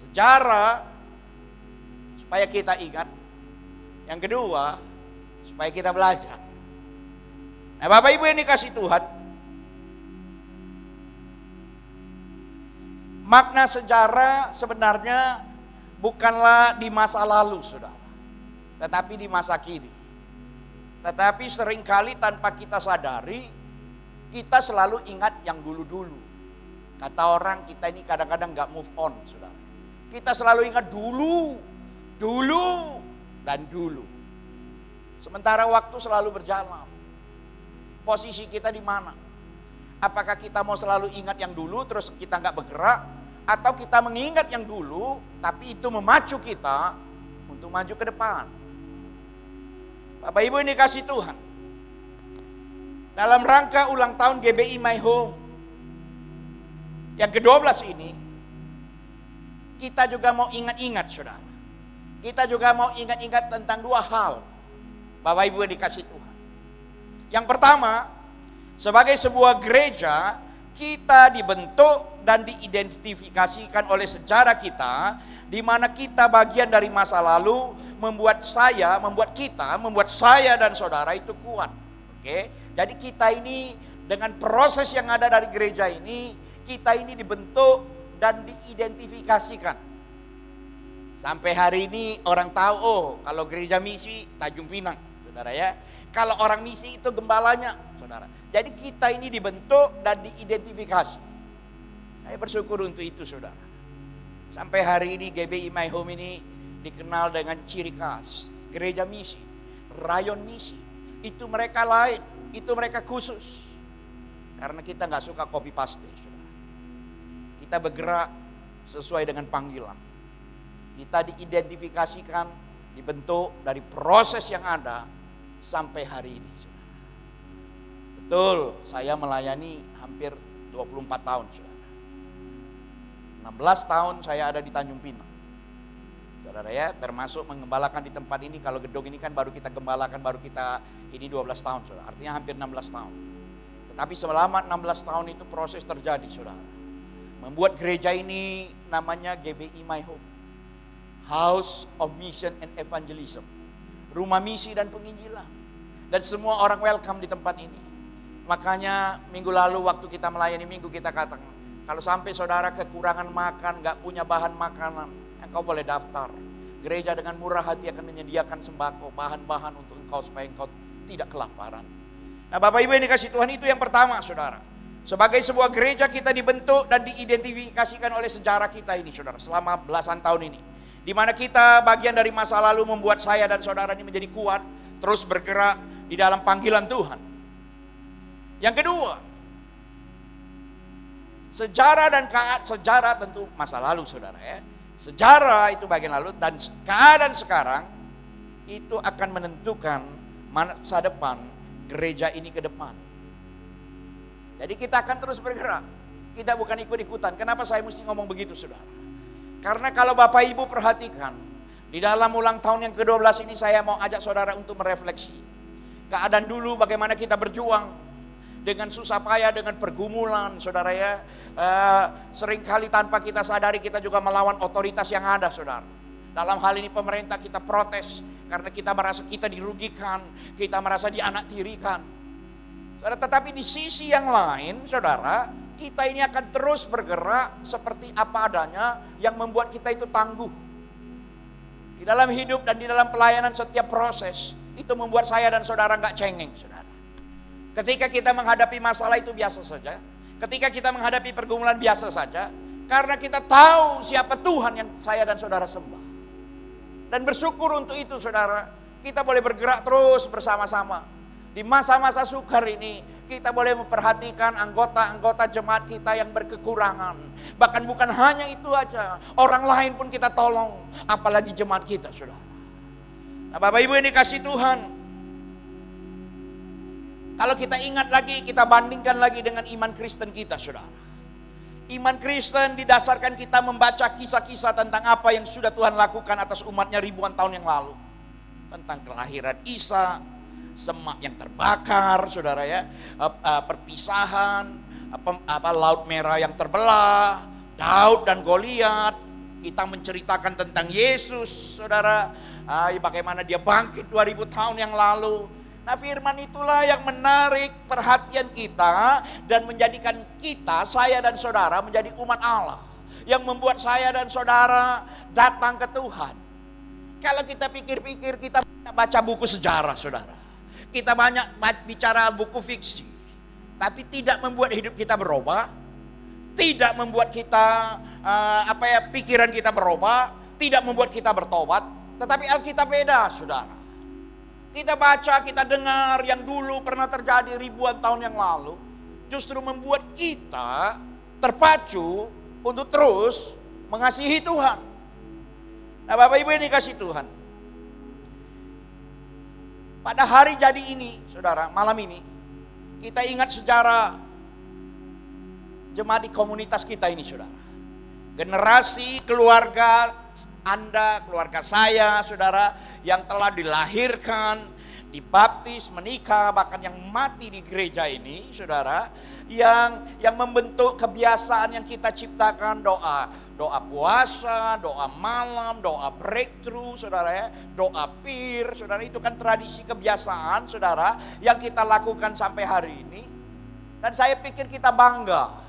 Sejarah supaya kita ingat. Yang kedua, supaya kita belajar. Nah, Bapak Ibu yang dikasih Tuhan, makna sejarah sebenarnya bukanlah di masa lalu, saudara, tetapi di masa kini. Tetapi seringkali tanpa kita sadari, kita selalu ingat yang dulu-dulu. Kata orang, kita ini kadang-kadang gak move on, saudara. Kita selalu ingat dulu, dan dulu. Sementara waktu selalu berjalan. Posisi kita di mana? Apakah kita mau selalu ingat yang dulu terus kita gak bergerak? Atau kita mengingat yang dulu, tapi itu memacu kita untuk maju ke depan? Bapak Ibu ini kasih Tuhan. Dalam rangka ulang tahun GBI My Home yang ke-12 ini, kita juga mau ingat-ingat, saudara. Kita juga mau ingat-ingat tentang dua hal, Bapak Ibu yang dikasih Tuhan. Yang pertama, sebagai sebuah gereja, kita dibentuk dan diidentifikasikan oleh sejarah kita, di mana kita bagian dari masa lalu, membuat saya dan saudara itu kuat. Oke, jadi kita ini dengan proses yang ada dari gereja ini, kita ini dibentuk dan diidentifikasikan. Sampai hari ini orang tahu, oh kalau gereja misi Tanjung Pinang, saudara ya. Kalau orang misi itu gembalanya, saudara. Jadi kita ini dibentuk dan diidentifikasi. Saya bersyukur untuk itu, saudara. Sampai hari ini GBI My Home ini dikenal dengan ciri khas gereja misi, rayon misi. Itu mereka lain, itu mereka khusus. Karena kita gak suka copy paste, saudara. Kita bergerak sesuai dengan panggilan. Kita diidentifikasikan, dibentuk dari proses yang ada sampai hari ini, saudara. Betul, saya melayani hampir 24 tahun, saudara. 16 tahun saya ada di Tanjung Pinang, saudara ya, termasuk mengembalakan di tempat ini. Kalau gedung ini kan baru kita gembalakan, baru kita ini 12 tahun, saudara. Artinya hampir 16 tahun. Tetapi selama 16 tahun itu proses terjadi, saudara. Membuat gereja ini namanya GBI My Home, House of Mission and Evangelism, rumah misi dan penginjilan. Dan semua orang welcome di tempat ini. Makanya minggu lalu waktu kita melayani minggu, kita katakan, kalau sampai saudara kekurangan makan, gak punya bahan makanan, engkau boleh daftar. Gereja dengan murah hati akan menyediakan sembako, bahan-bahan untuk engkau supaya engkau tidak kelaparan. Nah, Bapak Ibu yang dikasih Tuhan, itu yang pertama, saudara. Sebagai sebuah gereja kita dibentuk dan diidentifikasikan oleh sejarah kita ini, saudara, selama belasan tahun ini. Di mana kita bagian dari masa lalu membuat saya dan saudara ini menjadi kuat, terus bergerak di dalam panggilan Tuhan. Yang kedua, sejarah tentu masa lalu, saudara ya. Sejarah itu bagian lalu, dan keadaan sekarang itu akan menentukan masa depan gereja ini ke depan. Jadi kita akan terus bergerak. Kita bukan ikut-ikutan. Kenapa saya mesti ngomong begitu, saudara? Karena kalau Bapak Ibu perhatikan, di dalam ulang tahun yang ke-12 ini saya mau ajak saudara untuk merefleksi. Keadaan dulu bagaimana kita berjuang dengan susah payah, dengan pergumulan, saudara ya. Seringkali tanpa kita sadari kita juga melawan otoritas yang ada, saudara. Dalam hal ini pemerintah kita protes karena kita merasa kita dirugikan, kita merasa dianaktirikan. Saudara, tetapi di sisi yang lain, saudara, kita ini akan terus bergerak seperti apa adanya yang membuat kita itu tangguh. Di dalam hidup dan di dalam pelayanan setiap proses, itu membuat saya dan saudara gak cengeng, saudara. Ketika kita menghadapi masalah itu biasa saja. Ketika kita menghadapi pergumulan biasa saja. Karena kita tahu siapa Tuhan yang saya dan saudara sembah. Dan bersyukur untuk itu, saudara. Kita boleh bergerak terus bersama-sama. Di masa-masa sukar ini, kita boleh memperhatikan anggota-anggota jemaat kita yang berkekurangan. Bahkan bukan hanya itu aja, orang lain pun kita tolong, apalagi jemaat kita, saudara. Nah, Bapak Ibu yang dikasih Tuhan, kalau kita ingat lagi, kita bandingkan lagi dengan iman Kristen kita, saudara. Iman Kristen didasarkan kita membaca kisah-kisah tentang apa yang sudah Tuhan lakukan atas umatnya ribuan tahun yang lalu. Tentang kelahiran Isa, semak yang terbakar, saudara ya, perpisahan, Laut Merah yang terbelah, Daud dan Goliat, Kita menceritakan tentang Yesus, saudara. Bagaimana dia bangkit 2000 tahun yang lalu. Nah, firman itulah yang menarik perhatian kita dan menjadikan kita, saya dan saudara menjadi umat Allah. Yang membuat saya dan saudara datang ke Tuhan. Kalau kita pikir-pikir, kita baca buku sejarah, saudara. Kita banyak bicara buku fiksi. Tapi tidak membuat hidup kita berubah. Tidak membuat kita pikiran kita berubah, tidak membuat kita bertobat, tetapi Alkitab beda, saudara. Kita baca, kita dengar yang dulu pernah terjadi ribuan tahun yang lalu, justru membuat kita terpacu untuk terus mengasihi Tuhan. Nah, Bapak Ibu ini kasih Tuhan. Pada hari jadi ini, saudara, malam ini, kita ingat sejarah jemaat di komunitas kita ini, saudara. Generasi keluarga Anda, keluarga saya, saudara, yang telah dilahirkan, dibaptis, menikah, bahkan yang mati di gereja ini, saudara, yang membentuk kebiasaan yang kita ciptakan, doa puasa, doa malam, doa breakthrough, saudara ya, doa pir, saudara, itu kan tradisi kebiasaan, saudara, yang kita lakukan sampai hari ini. Dan saya pikir kita bangga.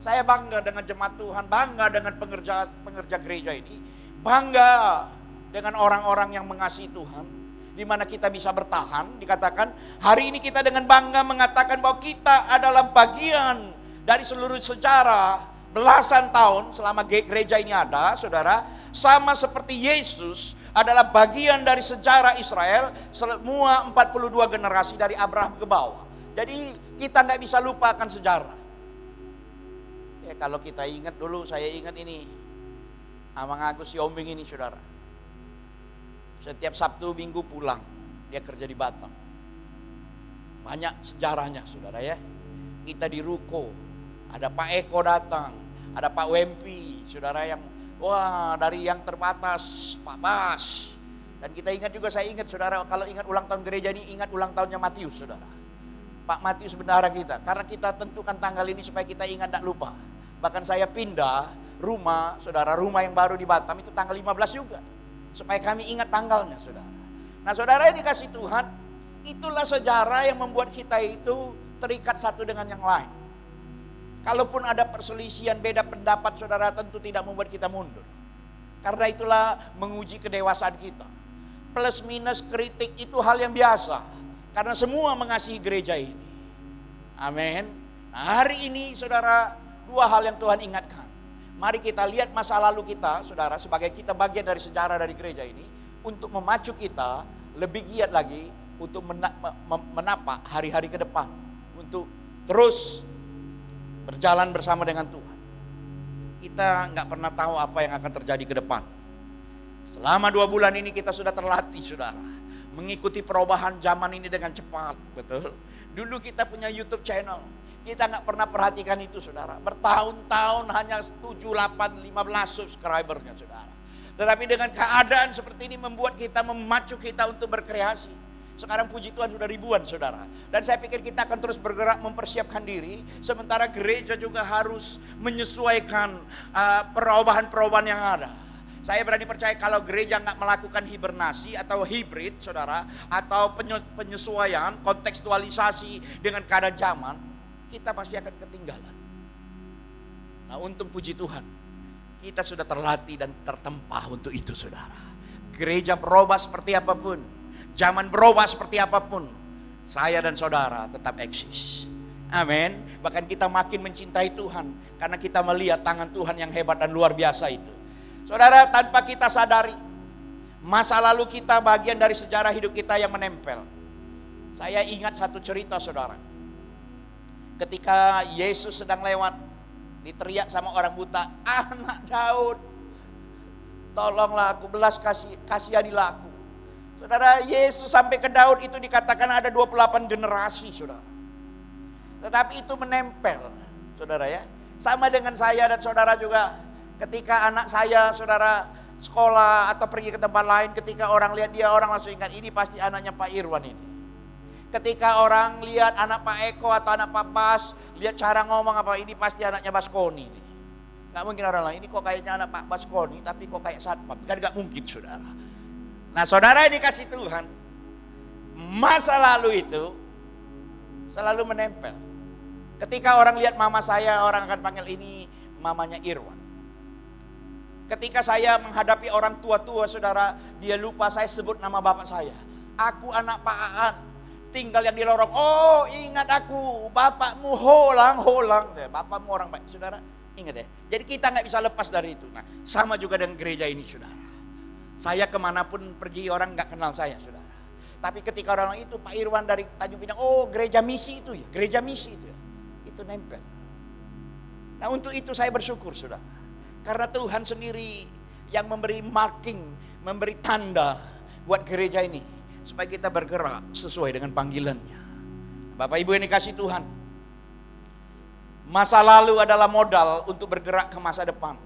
Saya bangga dengan jemaat Tuhan, bangga dengan pengerja gereja ini, bangga dengan orang-orang yang mengasihi Tuhan, di mana kita bisa bertahan. Dikatakan hari ini kita dengan bangga mengatakan bahwa kita adalah bagian dari seluruh sejarah belasan tahun selama gereja ini ada, saudara, sama seperti Yesus adalah bagian dari sejarah Israel, semua 42 generasi dari Abraham ke bawah. Jadi kita nggak bisa lupakan sejarah. Ya, kalau kita ingat dulu, saya ingat ini Amang Agus Yombing ini, saudara. Setiap Sabtu Minggu pulang, dia kerja di Batam. Banyak sejarahnya, saudara ya. Kita di ruko, ada Pak Eko datang, ada Pak Wempi, saudara, yang dari yang terbatas, Pak Bas. Dan kita ingat juga, saya ingat saudara, kalau ingat ulang tahun gereja ini, ingat ulang tahunnya Matius, saudara. Pak Matius bendahara kita, karena kita tentukan tanggal ini supaya kita ingat, tidak lupa. Bahkan saya pindah rumah, saudara, rumah yang baru di Batam itu tanggal 15 juga. Supaya kami ingat tanggalnya, saudara. Nah, saudara, ini kasih Tuhan, itulah sejarah yang membuat kita itu terikat satu dengan yang lain. Kalaupun ada perselisihan, beda pendapat, saudara, tentu tidak membuat kita mundur. Karena itulah menguji kedewasaan kita. Plus minus kritik itu hal yang biasa. Karena semua mengasihi gereja ini. Amin. Nah, hari ini, saudara, dua hal yang Tuhan ingatkan. Mari kita lihat masa lalu kita, saudara, sebagai kita bagian dari sejarah dari gereja ini, untuk memacu kita lebih giat lagi untuk menapak hari-hari ke depan, untuk terus berjalan bersama dengan Tuhan. Kita nggak pernah tahu apa yang akan terjadi ke depan. Selama 2 bulan ini kita sudah terlatih, saudara, mengikuti perubahan zaman ini dengan cepat, betul. Dulu kita punya YouTube channel. Kita nggak pernah perhatikan itu, saudara. Bertahun-tahun hanya 7, 8, 15 subscribernya, saudara. Tetapi dengan keadaan seperti ini membuat kita, memacu kita untuk berkreasi. Sekarang puji Tuhan sudah ribuan, saudara. Dan saya pikir kita akan terus bergerak mempersiapkan diri. Sementara gereja juga harus menyesuaikan perubahan-perubahan yang ada. Saya berani percaya kalau gereja nggak melakukan hibernasi atau hibrid, saudara, atau penyesuaian, kontekstualisasi dengan keadaan zaman, kita pasti akan ketinggalan. Nah, untung puji Tuhan, kita sudah terlatih dan tertempa untuk itu, saudara. Gereja berubah seperti apapun, zaman berubah seperti apapun, saya dan saudara tetap eksis. Amin. Bahkan kita makin mencintai Tuhan karena kita melihat tangan Tuhan yang hebat dan luar biasa itu. Saudara, tanpa kita sadari, masa lalu kita bagian dari sejarah hidup kita yang menempel. Saya ingat satu cerita, saudara. Ketika Yesus sedang lewat, diteriak sama orang buta, "Anak Daud, tolonglah aku, belas kasihanilah aku." Saudara, Yesus sampai ke Daud itu dikatakan ada 28 generasi, saudara. Tetapi itu menempel, saudara ya. Sama dengan saya dan saudara juga. Ketika anak saya, saudara, sekolah atau pergi ke tempat lain, ketika orang lihat dia, orang langsung ingat, ini pasti anaknya Pak Irwan ini. Ketika orang lihat anak Pak Eko atau anak Pak Bas, lihat cara ngomong apa, ini pasti anaknya Baskoni ini. Nggak mungkin orang lain, ini kok kayaknya anak Pak Baskoni, tapi kok kayak satpam. Kan nggak mungkin, saudara. Nah, saudara ini kasih Tuhan, masa lalu itu selalu menempel. Ketika orang lihat mama saya, orang akan panggil ini mamanya Irwan. Ketika saya menghadapi orang tua-tua, saudara, dia lupa saya sebut nama bapak saya. Aku anak Pak Aan, tinggal yang di lorong. Oh, ingat aku, bapakmu holang. Bapakmu orang baik, saudara. Ingat ya. Jadi kita nggak bisa lepas dari itu. Nah, sama juga dengan gereja ini, saudara. Saya kemanapun pergi orang nggak kenal saya, saudara. Tapi ketika orang itu Pak Irwan dari Tanjung Pinang, oh gereja misi itu ya, gereja misi itu ya. Itu nempel. Nah, untuk itu saya bersyukur, saudara. Karena Tuhan sendiri yang memberi marking, memberi tanda buat gereja ini. Supaya kita bergerak sesuai dengan panggilannya. Bapak Ibu yang dikasih Tuhan. Masa lalu adalah modal untuk bergerak ke masa depan.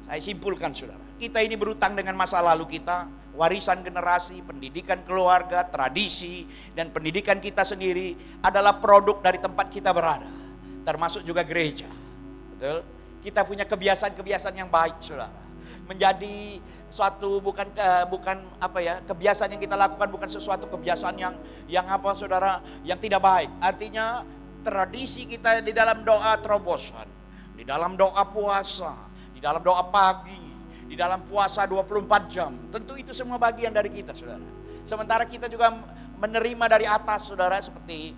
Saya simpulkan, saudara. Kita ini berutang dengan masa lalu kita. Warisan generasi, pendidikan keluarga, tradisi, dan pendidikan kita sendiri adalah produk dari tempat kita berada. Termasuk juga gereja. Betul? Kita punya kebiasaan-kebiasaan yang baik, saudara. Menjadi suatu bukan kebiasaan yang kita lakukan bukan sesuatu kebiasaan yang apa, saudara, yang tidak baik. Artinya tradisi kita di dalam doa terobosan, di dalam doa puasa, di dalam doa pagi, di dalam puasa 24 jam. Tentu itu semua bagian dari kita, saudara. Sementara kita juga menerima dari atas, saudara, seperti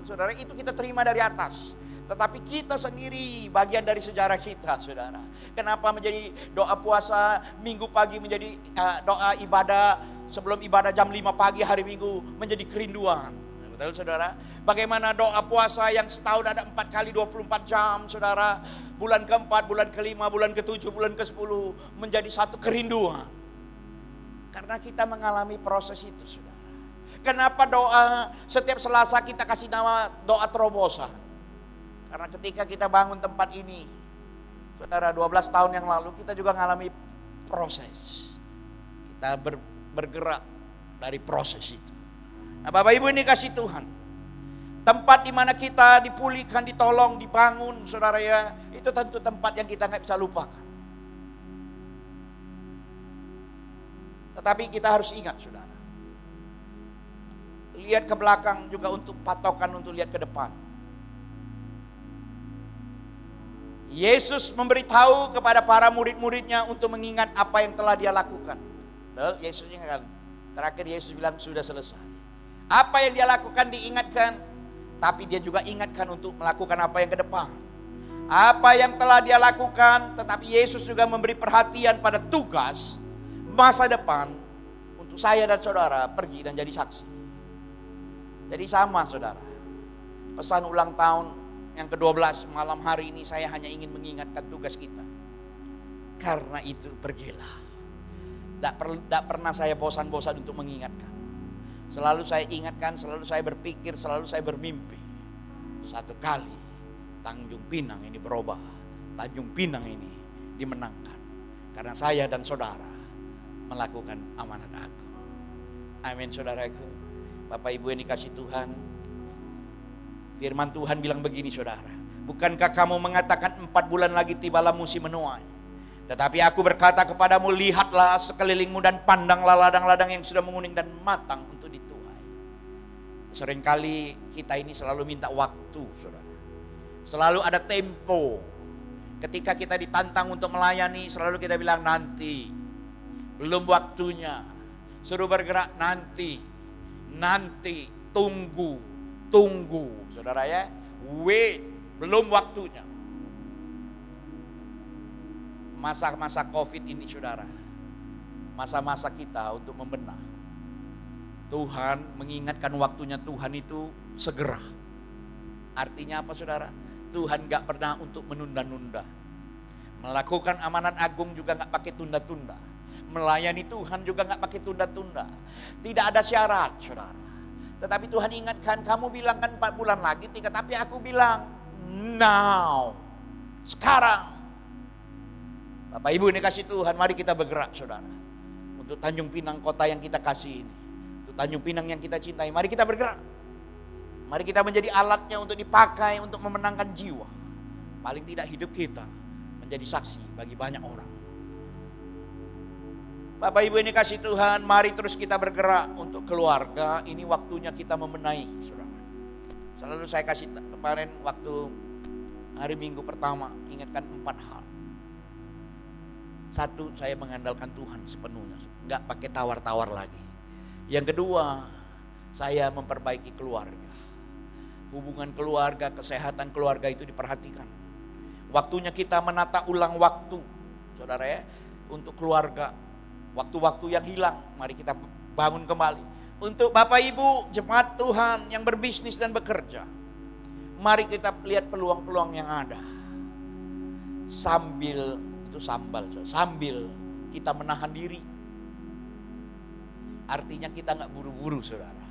saudara, itu kita terima dari atas. Tetapi kita sendiri bagian dari sejarah kita, saudara. Kenapa menjadi doa puasa minggu pagi menjadi doa ibadah sebelum ibadah jam 5 pagi hari Minggu menjadi kerinduan. Betul, saudara? Bagaimana doa puasa yang setahun ada 4 kali 24 jam, saudara. Bulan ke-4, bulan ke-5, bulan ke-7, bulan ke-10 menjadi satu kerinduan. Karena kita mengalami proses itu, saudara. Kenapa doa setiap Selasa kita kasih nama doa terobosan? Karena ketika kita bangun tempat ini, saudara, 12 tahun yang lalu kita juga mengalami proses. Kita bergerak dari proses itu. Nah, Bapak Ibu ini kasih Tuhan. Tempat di mana kita dipulihkan, ditolong, dibangun, saudara ya, itu tentu tempat yang kita nggak bisa lupakan. Tetapi kita harus ingat, saudara. Lihat ke belakang juga untuk patokan untuk lihat ke depan. Yesus memberitahu kepada para murid-muridnya untuk mengingat apa yang telah dia lakukan. Yesus ingatkan. Terakhir Yesus bilang sudah selesai. Apa yang dia lakukan diingatkan, tapi dia juga ingatkan untuk melakukan apa yang ke depan. Apa yang telah dia lakukan, tetapi Yesus juga memberi perhatian pada tugas masa depan untuk saya dan saudara pergi dan jadi saksi. Jadi sama, saudara. Pesan ulang tahun yang ke-12 malam hari ini saya hanya ingin mengingatkan tugas kita. Karena itu pergilah. Tidak pernah saya bosan-bosan untuk mengingatkan. Selalu saya ingatkan, selalu saya berpikir, selalu saya bermimpi. Satu kali Tanjung Pinang ini berubah. Tanjung Pinang ini dimenangkan. Karena saya dan saudara melakukan amanat agung. Amin, saudaraku. Bapak Ibu yang dikasih Tuhan. Firman Tuhan bilang begini, saudara. Bukankah kamu mengatakan 4 bulan lagi tibalah musim menuai? Tetapi aku berkata kepadamu, lihatlah sekelilingmu dan pandanglah ladang-ladang yang sudah menguning dan matang untuk dituai. Seringkali kita ini selalu minta waktu, saudara. Selalu ada tempo. Ketika kita ditantang untuk melayani, selalu kita bilang nanti. Belum waktunya. Suruh bergerak nanti. Nanti, tunggu. Saudara ya, wait, belum waktunya. Masa-masa Covid ini, saudara, masa-masa kita untuk membenah. Tuhan mengingatkan waktunya Tuhan itu segera. Artinya apa, saudara? Tuhan gak pernah untuk menunda-nunda. Melakukan amanat agung juga gak pakai tunda-tunda. Melayani Tuhan juga gak pakai tunda-tunda. Tidak ada syarat, saudara. Tetapi Tuhan ingatkan, kamu bilang kan 4 bulan lagi, tapi aku bilang now, sekarang. Bapak Ibu ini kasih Tuhan, mari kita bergerak, saudara. Untuk Tanjung Pinang, kota yang kita kasih ini. Untuk Tanjung Pinang yang kita cintai, mari kita bergerak. Mari kita menjadi alatnya untuk dipakai untuk memenangkan jiwa. Paling tidak hidup kita menjadi saksi bagi banyak orang. Bapak Ibu ini kasih Tuhan, mari terus kita bergerak untuk keluarga. Ini waktunya kita membenahi, saudara. Selalu saya kasih kemarin waktu hari Minggu pertama, ingatkan 4 hal. 1, saya mengandalkan Tuhan sepenuhnya, enggak pakai tawar-tawar lagi. Yang kedua, saya memperbaiki keluarga. Hubungan keluarga, kesehatan keluarga itu diperhatikan. Waktunya kita menata ulang waktu, saudara ya, untuk keluarga. Waktu-waktu yang hilang, mari kita bangun kembali. Untuk Bapak Ibu, jemaat Tuhan yang berbisnis dan bekerja, mari kita lihat peluang-peluang yang ada. Sambil, itu sambal, sambil kita menahan diri. Artinya kita nggak buru-buru, saudara.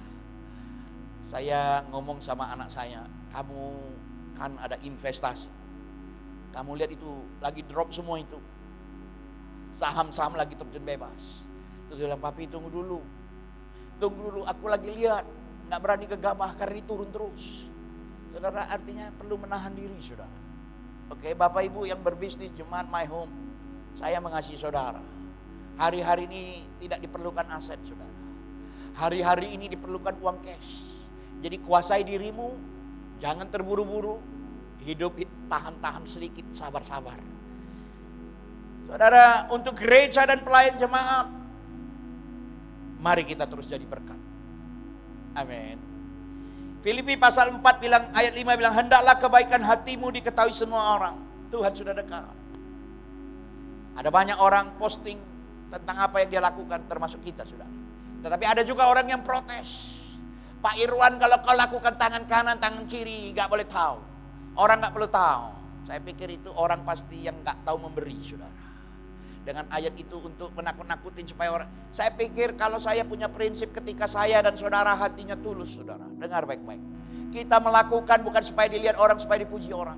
Saya ngomong sama anak saya, kamu kan ada investasi. Kamu lihat itu lagi drop semua itu. Saham-saham lagi terjun bebas. Terus dia bilang, papi tunggu dulu, aku lagi lihat, nggak berani gegabah karena ini turun terus. Saudara, artinya perlu menahan diri, saudara. Oke, Bapak Ibu yang berbisnis jemaat My Home, saya mengasihi saudara. Hari-hari ini tidak diperlukan aset, saudara. Hari-hari ini diperlukan uang cash. Jadi kuasai dirimu, jangan terburu-buru, hidup tahan-tahan sedikit, sabar-sabar. Saudara, untuk gereja dan pelayan jemaat, mari kita terus jadi berkat. Amin. Filipi pasal 4 bilang, ayat 5 bilang, hendaklah kebaikan hatimu diketahui semua orang. Tuhan sudah dekat. Ada banyak orang posting tentang apa yang dia lakukan, termasuk kita, saudara. Tetapi ada juga orang yang protes. Pak Irwan, kalau kau lakukan tangan kanan, tangan kiri, gak boleh tahu. Orang gak perlu tahu. Saya pikir itu orang pasti yang gak tahu memberi, saudara. Dengan ayat itu untuk menakut-nakutin supaya orang. Saya pikir kalau saya punya prinsip ketika saya dan saudara hatinya tulus, saudara. Dengar baik-baik. Kita melakukan bukan supaya dilihat orang, supaya dipuji orang.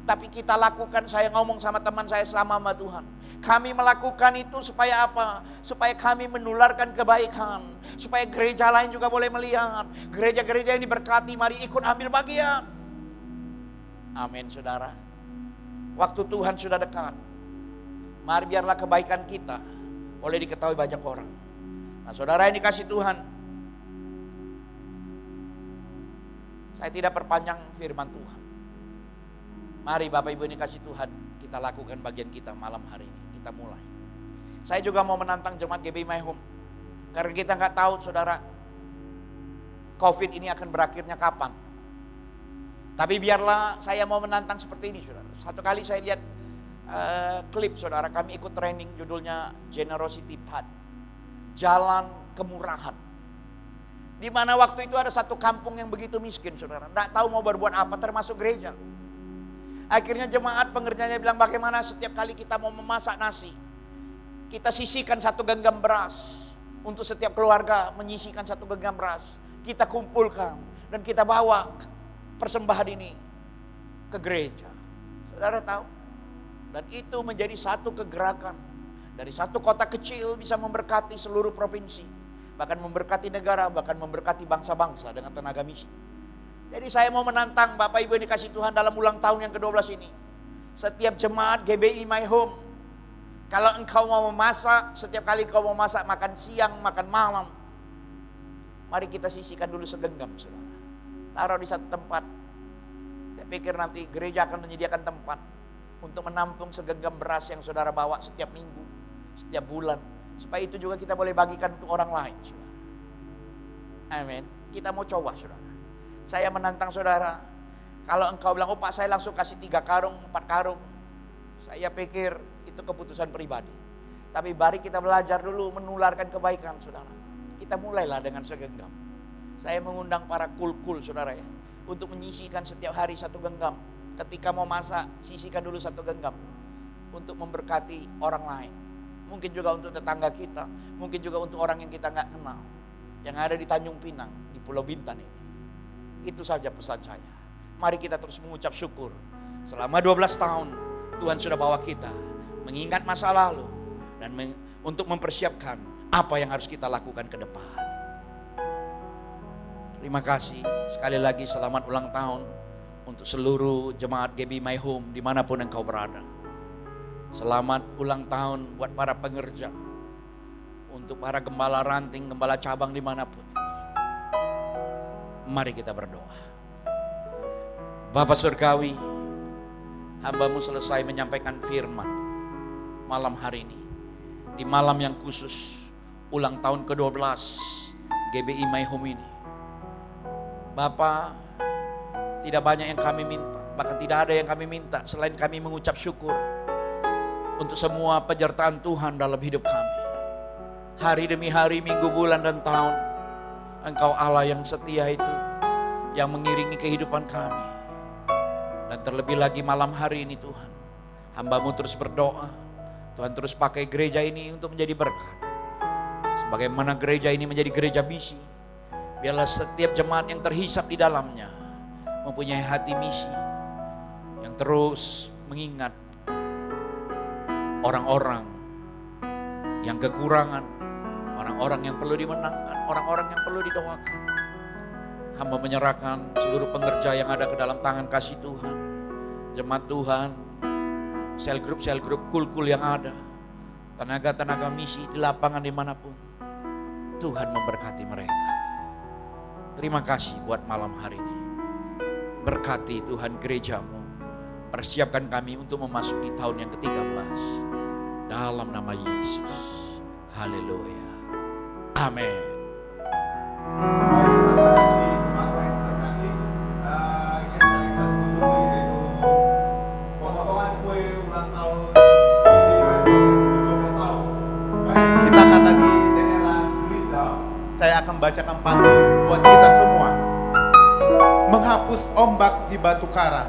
Tapi kita lakukan, saya ngomong sama teman saya sama Tuhan. Kami melakukan itu supaya apa? Supaya kami menularkan kebaikan. Supaya gereja lain juga boleh melihat. Gereja-gereja yang diberkati, mari ikut ambil bagian. Amin, saudara. Waktu Tuhan sudah dekat. Mari biarlah kebaikan kita boleh diketahui banyak orang. Nah, saudara yang dikasih Tuhan, saya tidak perpanjang firman Tuhan. Mari Bapak Ibu ini kasih Tuhan, kita lakukan bagian kita malam hari ini. Kita mulai. Saya juga mau menantang jemaat GBI My Home. Karena kita nggak tahu, saudara, COVID ini akan berakhirnya kapan. Tapi biarlah saya mau menantang seperti ini, saudara. Satu kali saya lihat klip, saudara, kami ikut training judulnya Generosity Path, Jalan Kemurahan. Di mana waktu itu ada satu kampung yang begitu miskin, saudara, tidak tahu mau berbuat apa, termasuk gereja. Akhirnya jemaat pengerjanya bilang, bagaimana setiap kali kita mau memasak nasi, kita sisihkan 1 genggam beras. Untuk setiap keluarga menyisihkan 1 genggam beras. Kita kumpulkan dan kita bawa persembahan ini ke gereja. Saudara tahu? Dan itu menjadi satu kegerakan. Dari satu kota kecil bisa memberkati seluruh provinsi. Bahkan memberkati negara, bahkan memberkati bangsa-bangsa dengan tenaga misi. Jadi saya mau menantang Bapak Ibu yang dikasih Tuhan dalam ulang tahun yang ke-12 ini. Setiap jemaat GBI My Home, kalau engkau mau memasak, setiap kali engkau mau masak, makan siang, makan malam, mari kita sisihkan dulu segenggam, saudara. Taruh di satu tempat. Saya pikir nanti gereja akan menyediakan tempat untuk menampung segenggam beras yang saudara bawa setiap minggu, setiap bulan. Supaya itu juga kita boleh bagikan untuk orang lain, saudara. Amin. Kita mau coba, saudara. Saya menantang saudara. Kalau engkau bilang, oh Pak saya langsung kasih 3 karung, 4 karung. Saya pikir itu keputusan pribadi. Tapi mari kita belajar dulu menularkan kebaikan, saudara. Kita mulailah dengan segenggam. Saya mengundang para kul-kul, saudara ya, untuk menyisihkan setiap hari 1 genggam. Ketika mau masak, sisihkan dulu 1 genggam untuk memberkati orang lain. Mungkin juga untuk tetangga kita, mungkin juga untuk orang yang kita nggak kenal, yang ada di Tanjung Pinang, di Pulau Bintan ini. Itu saja pesan saya. Mari kita terus mengucap syukur. Selama 12 tahun Tuhan sudah bawa kita mengingat masa lalu dan untuk mempersiapkan apa yang harus kita lakukan ke depan. Terima kasih. Sekali lagi selamat ulang tahun untuk seluruh jemaat GB My Home dimanapun engkau berada. Selamat ulang tahun buat para pengerja, untuk para gembala ranting, gembala cabang dimanapun. Mari kita berdoa. Bapa Surgawi, hamba-Mu selesai menyampaikan firman malam hari ini, di malam yang khusus ulang tahun ke-12 GBI My Home ini. Bapa, tidak banyak yang kami minta, bahkan tidak ada yang kami minta selain kami mengucap syukur untuk semua penyertaan Tuhan dalam hidup kami. Hari demi hari, minggu, bulan, dan tahun, Engkau Allah yang setia itu, yang mengiringi kehidupan kami. Dan terlebih lagi malam hari ini Tuhan, hamba-Mu terus berdoa, Tuhan terus pakai gereja ini untuk menjadi berkat. Sebagaimana gereja ini menjadi gereja misi, biarlah setiap jemaat yang terhisap di dalamnya mempunyai hati misi, yang terus mengingat orang-orang yang kekurangan, orang-orang yang perlu dimenangkan, orang-orang yang perlu didoakan. Hamba menyerahkan seluruh pengerja yang ada ke dalam tangan kasih Tuhan, jemaat Tuhan, sel grup kul-kul yang ada, tenaga-tenaga misi di lapangan dimanapun. Tuhan memberkati mereka. Terima kasih buat malam hari ini. Berkati Tuhan gereja-Mu, persiapkan kami untuk memasuki tahun yang ke-13 dalam nama Yesus. Haleluya. Amin. Terima kasih, jemaat Tuhan yang terkasih. Yang saling kita tunggu-tunggu yaitu pemotongan kue ulang tahun GBI My Home yang ke-12 tahun. Baik, kita akan di daerah Gerinda. Saya akan bacakan pantun buat kita semua. Menghapus ombak di Batu Karang.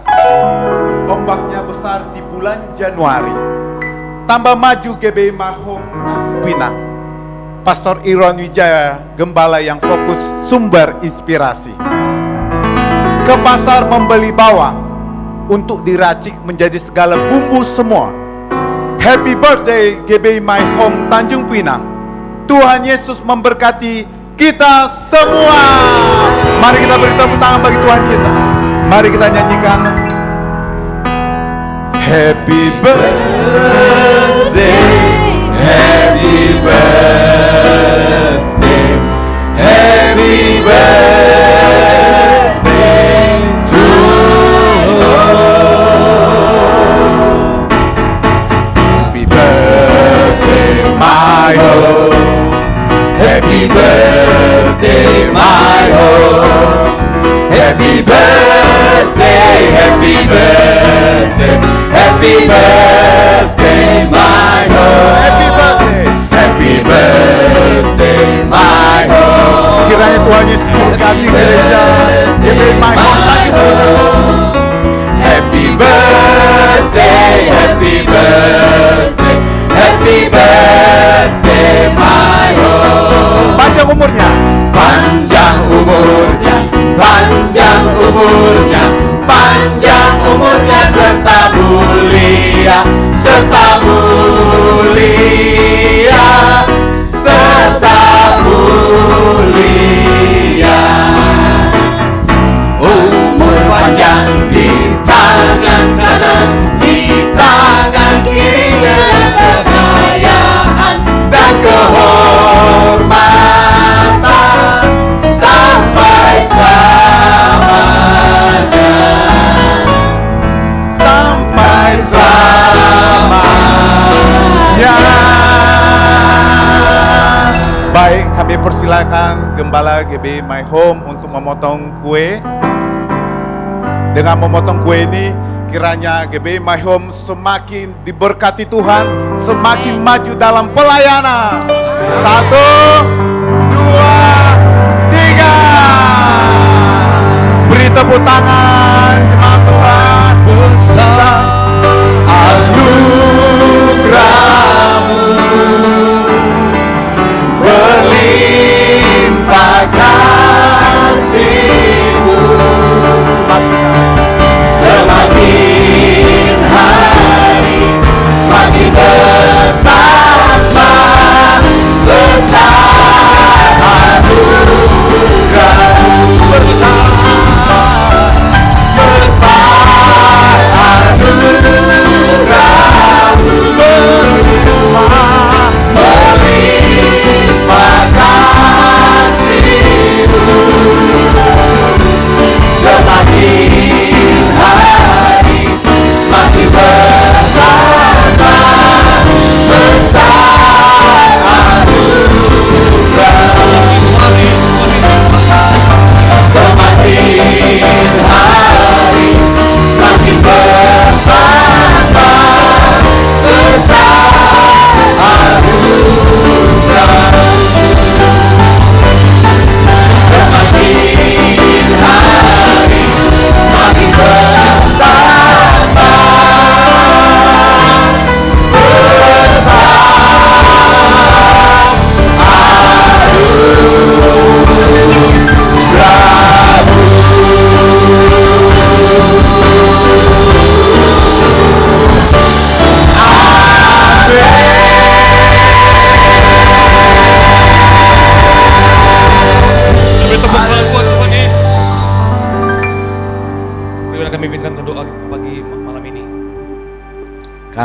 Ombaknya besar di bulan Januari. Tambah maju GBI My Home Tanjung Pinang. Pastor Iron Wijaya, gembala yang fokus sumber inspirasi. Ke pasar membeli bawang untuk diracik menjadi segala bumbu semua. Happy birthday GBI My Home Tanjung Pinang. Tuhan Yesus memberkati kita semua. Mari kita beri tepuk tangan bagi Tuhan kita. Mari kita nyanyikan Happy birthday, happy birthday, happy birthday to you. Happy birthday, my home. Happy birthday, my home. Happy birthday, happy birthday, happy birthday, my home. Happy birthday, happy birthday, my home. Kiranya Tuhan Yesus memberkati gereja GBI My Home Tanjung Pinang. Happy birthday, happy birthday, happy birthday, my home. Panjang umurnya, panjang umurnya, panjang umurnya, panjang umurnya serta mulia, serta mulia, serta mulia. Umur panjang di tangan kanan, di tangan kirinya kejayaan dan kehormatan sampai selamanya, sampai selamanya. Baik, kami persilakan Gembala GBI My Home untuk memotong kue. Dengan memotong kue ini, kiranya GBI My Home semakin diberkati Tuhan, semakin maju dalam pelayanan. 1, 2, 3. Beri tepuk tangan jemaat Tuhan. Besar anugerah-Mu, berlimpah kasih-Mu. Semakin hari, semakin bertambah besar anugerah-Mu.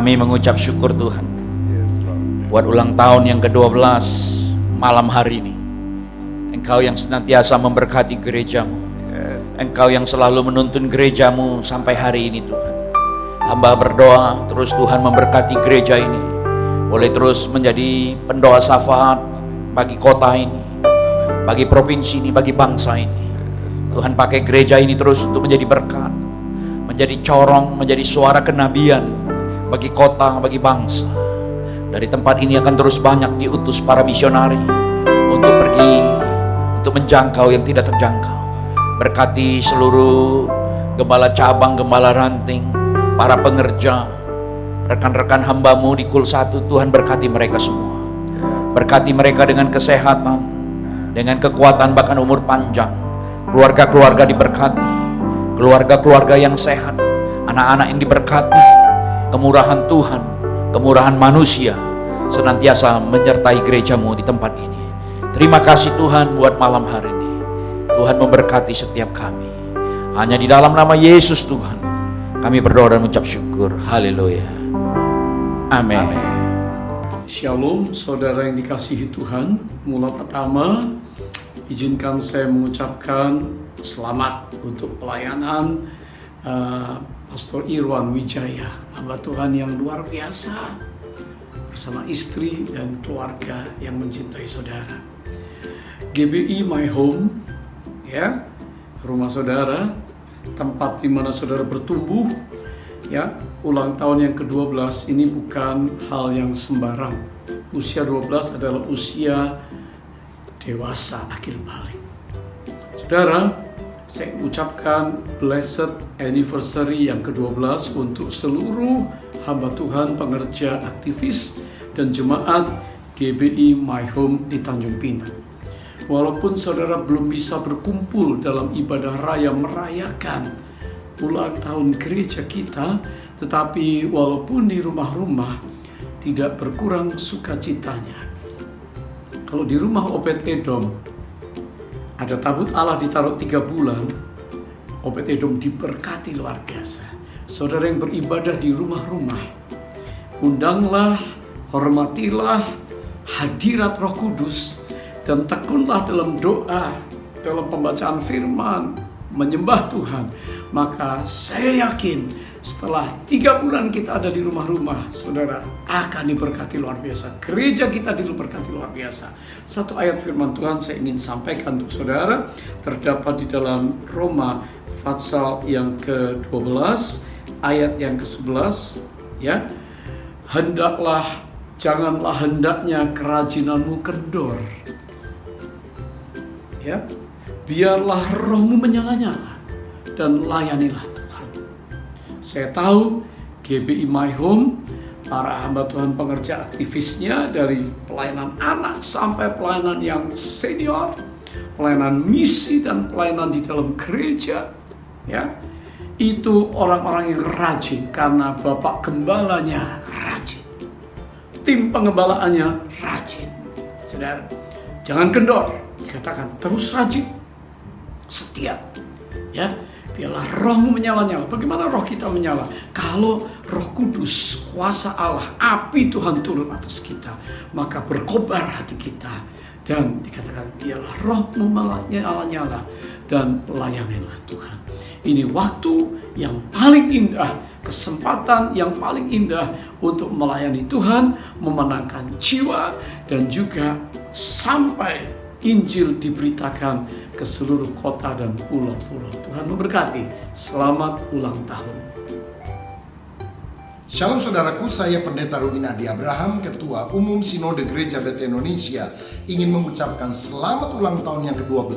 Kami mengucap syukur Tuhan Yes, Lord. buat ulang tahun yang ke-12 malam hari ini. Engkau yang senantiasa memberkati gerejamu. Yes. Engkau yang selalu menuntun gerejamu sampai hari ini Tuhan. Hamba berdoa terus Tuhan memberkati gereja ini. Boleh terus menjadi pendoa syafaat bagi kota ini, bagi provinsi ini, bagi bangsa ini. Tuhan pakai gereja ini terus untuk menjadi berkat, menjadi corong, menjadi suara kenabian bagi kota, bagi bangsa. Dari tempat ini akan terus banyak diutus para misionari untuk pergi, untuk menjangkau yang tidak terjangkau. Berkati seluruh gembala cabang, gembala ranting, para pengerja, rekan-rekan hambamu di Kul 1, Tuhan berkati mereka semua. Berkati mereka dengan kesehatan, dengan kekuatan bahkan umur panjang. Keluarga-keluarga diberkati, keluarga-keluarga yang sehat, anak-anak yang diberkati. Kemurahan Tuhan, kemurahan manusia senantiasa menyertai gerejamu di tempat ini. Terima kasih Tuhan buat malam hari ini. Tuhan memberkati setiap kami. Hanya di dalam nama Yesus Tuhan kami berdoa dan mengucap syukur. Haleluya. Amin. Shalom saudara yang dikasihi Tuhan. Mula pertama izinkan saya mengucapkan selamat untuk pelayanan Pastor Irwan Wijaya, hamba Tuhan yang luar biasa bersama istri dan keluarga yang mencintai saudara. GBI My Home, ya, rumah saudara, tempat di mana saudara bertumbuh, ya. Ulang tahun yang ke-12 ini bukan hal yang sembarang. Usia 12 adalah usia dewasa akhir balik. Saudara, saya ucapkan blessed anniversary yang ke-12 untuk seluruh hamba Tuhan, pengerja, aktivis, dan jemaat GBI My Home di Tanjung Pinang. Walaupun saudara belum bisa berkumpul dalam ibadah raya merayakan ulang tahun gereja kita, tetapi walaupun di rumah-rumah tidak berkurang sukacitanya. Kalau di rumah Obed-Edom ada tabut Allah ditaruh 3 bulan, Obed-Edom diberkati luar biasa. Saudara yang beribadah di rumah-rumah, undanglah, hormatilah hadirat Roh Kudus, dan tekunlah dalam doa, dalam pembacaan firman, menyembah Tuhan. Maka saya yakin setelah 3 bulan kita ada di rumah-rumah, saudara akan diberkati luar biasa. Gereja kita diberkati luar biasa. Satu ayat firman Tuhan saya ingin sampaikan untuk saudara, terdapat di dalam Roma pasal yang ke-12 ayat yang ke-11, ya. Janganlah hendaknya kerajinanmu kendor, ya. Biarlah rohmu menyala-nyala dan layanilah Tuhan. Saya tahu GBI My Home, para hamba Tuhan pengerja aktivisnya dari pelayanan anak sampai pelayanan yang senior, pelayanan misi dan pelayanan di dalam gereja, ya. Itu orang-orang yang rajin karena Bapak Gembalanya rajin. Tim pengembalaannya rajin. Saudara, jangan kendor, dikatakan terus rajin, setia, ya. Biarlah rohmu menyala-nyala. Bagaimana roh kita menyala? Kalau Roh Kudus, kuasa Allah, api Tuhan turun atas kita, maka berkobar hati kita. Dan dikatakan biarlah rohmu menyala-nyala dan layanilah Tuhan. Ini waktu yang paling indah, kesempatan yang paling indah untuk melayani Tuhan, memenangkan jiwa, dan juga sampai Injil diberitakan ke seluruh kota dan pulau-pulau. Tuhan memberkati. Selamat ulang tahun. Shalom saudaraku, saya Pendeta Rubin Adi Abraham, Ketua Umum Sinode Gereja BT Indonesia, ingin mengucapkan selamat ulang tahun yang ke-12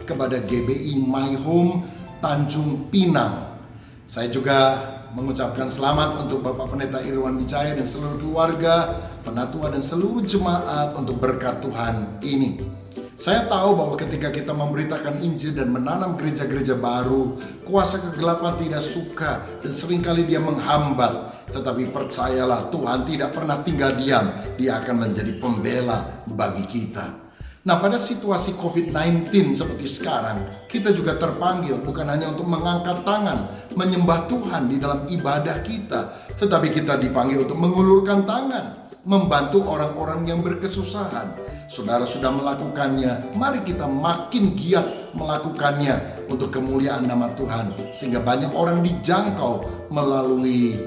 kepada GBI My Home Tanjung Pinang. Saya juga mengucapkan selamat untuk Bapak Pendeta Irwan Wijaya dan seluruh keluarga, penatua dan seluruh jemaat untuk berkat Tuhan ini. Saya tahu bahwa ketika kita memberitakan Injil dan menanam gereja-gereja baru, kuasa kegelapan tidak suka dan seringkali dia menghambat. Tetapi percayalah, Tuhan tidak pernah tinggal diam. Dia akan menjadi pembela bagi kita. Nah, pada situasi COVID-19 seperti sekarang, kita juga terpanggil bukan hanya untuk mengangkat tangan, menyembah Tuhan di dalam ibadah kita, tetapi kita dipanggil untuk mengulurkan tangan, membantu orang-orang yang berkesusahan. Saudara sudah melakukannya, mari kita makin giat melakukannya untuk kemuliaan nama Tuhan, sehingga banyak orang dijangkau melalui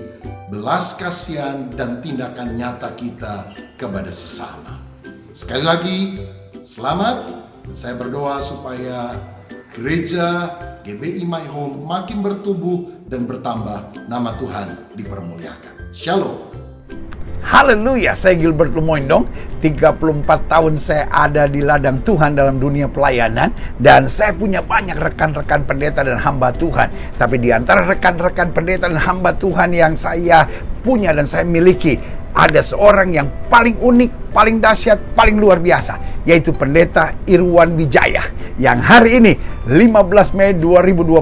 belas kasihan dan tindakan nyata kita kepada sesama. Sekali lagi, selamat. Saya berdoa supaya gereja GBI My Home makin bertumbuh dan bertambah, nama Tuhan dipermuliakan. Shalom. Haleluya, saya Gilbert Lumoindong. 34 tahun saya ada di ladang Tuhan dalam dunia pelayanan, dan saya punya banyak rekan-rekan pendeta dan hamba Tuhan. Tapi di antara rekan-rekan pendeta dan hamba Tuhan yang saya punya dan saya miliki, ada seorang yang paling unik, paling dahsyat, paling luar biasa, yaitu Pendeta Irwan Wijaya, yang hari ini 15 Mei 2020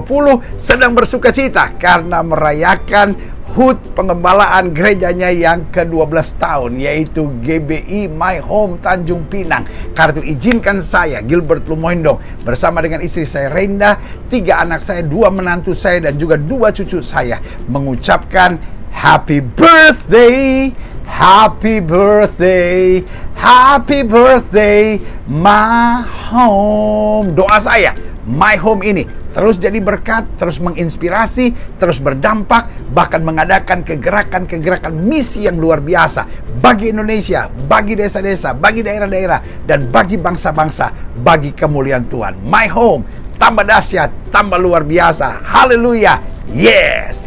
sedang bersukacita karena merayakan HUT pengembalaan gerejanya yang ke-12 tahun, yaitu GBI My Home Tanjung Pinang. Karena itu izinkan saya, Gilbert Lumoindong, bersama dengan istri saya Renda, 3 anak saya, 2 menantu saya, dan juga 2 cucu saya, mengucapkan Happy Birthday, Happy Birthday, Happy Birthday My Home. Doa saya, My Home ini terus jadi berkat, terus menginspirasi, terus berdampak, bahkan mengadakan kegerakan-kegerakan misi yang luar biasa bagi Indonesia, bagi desa-desa, bagi daerah-daerah, dan bagi bangsa-bangsa, bagi kemuliaan Tuhan. My Home tambah dahsyat, tambah luar biasa. Haleluya. Yes.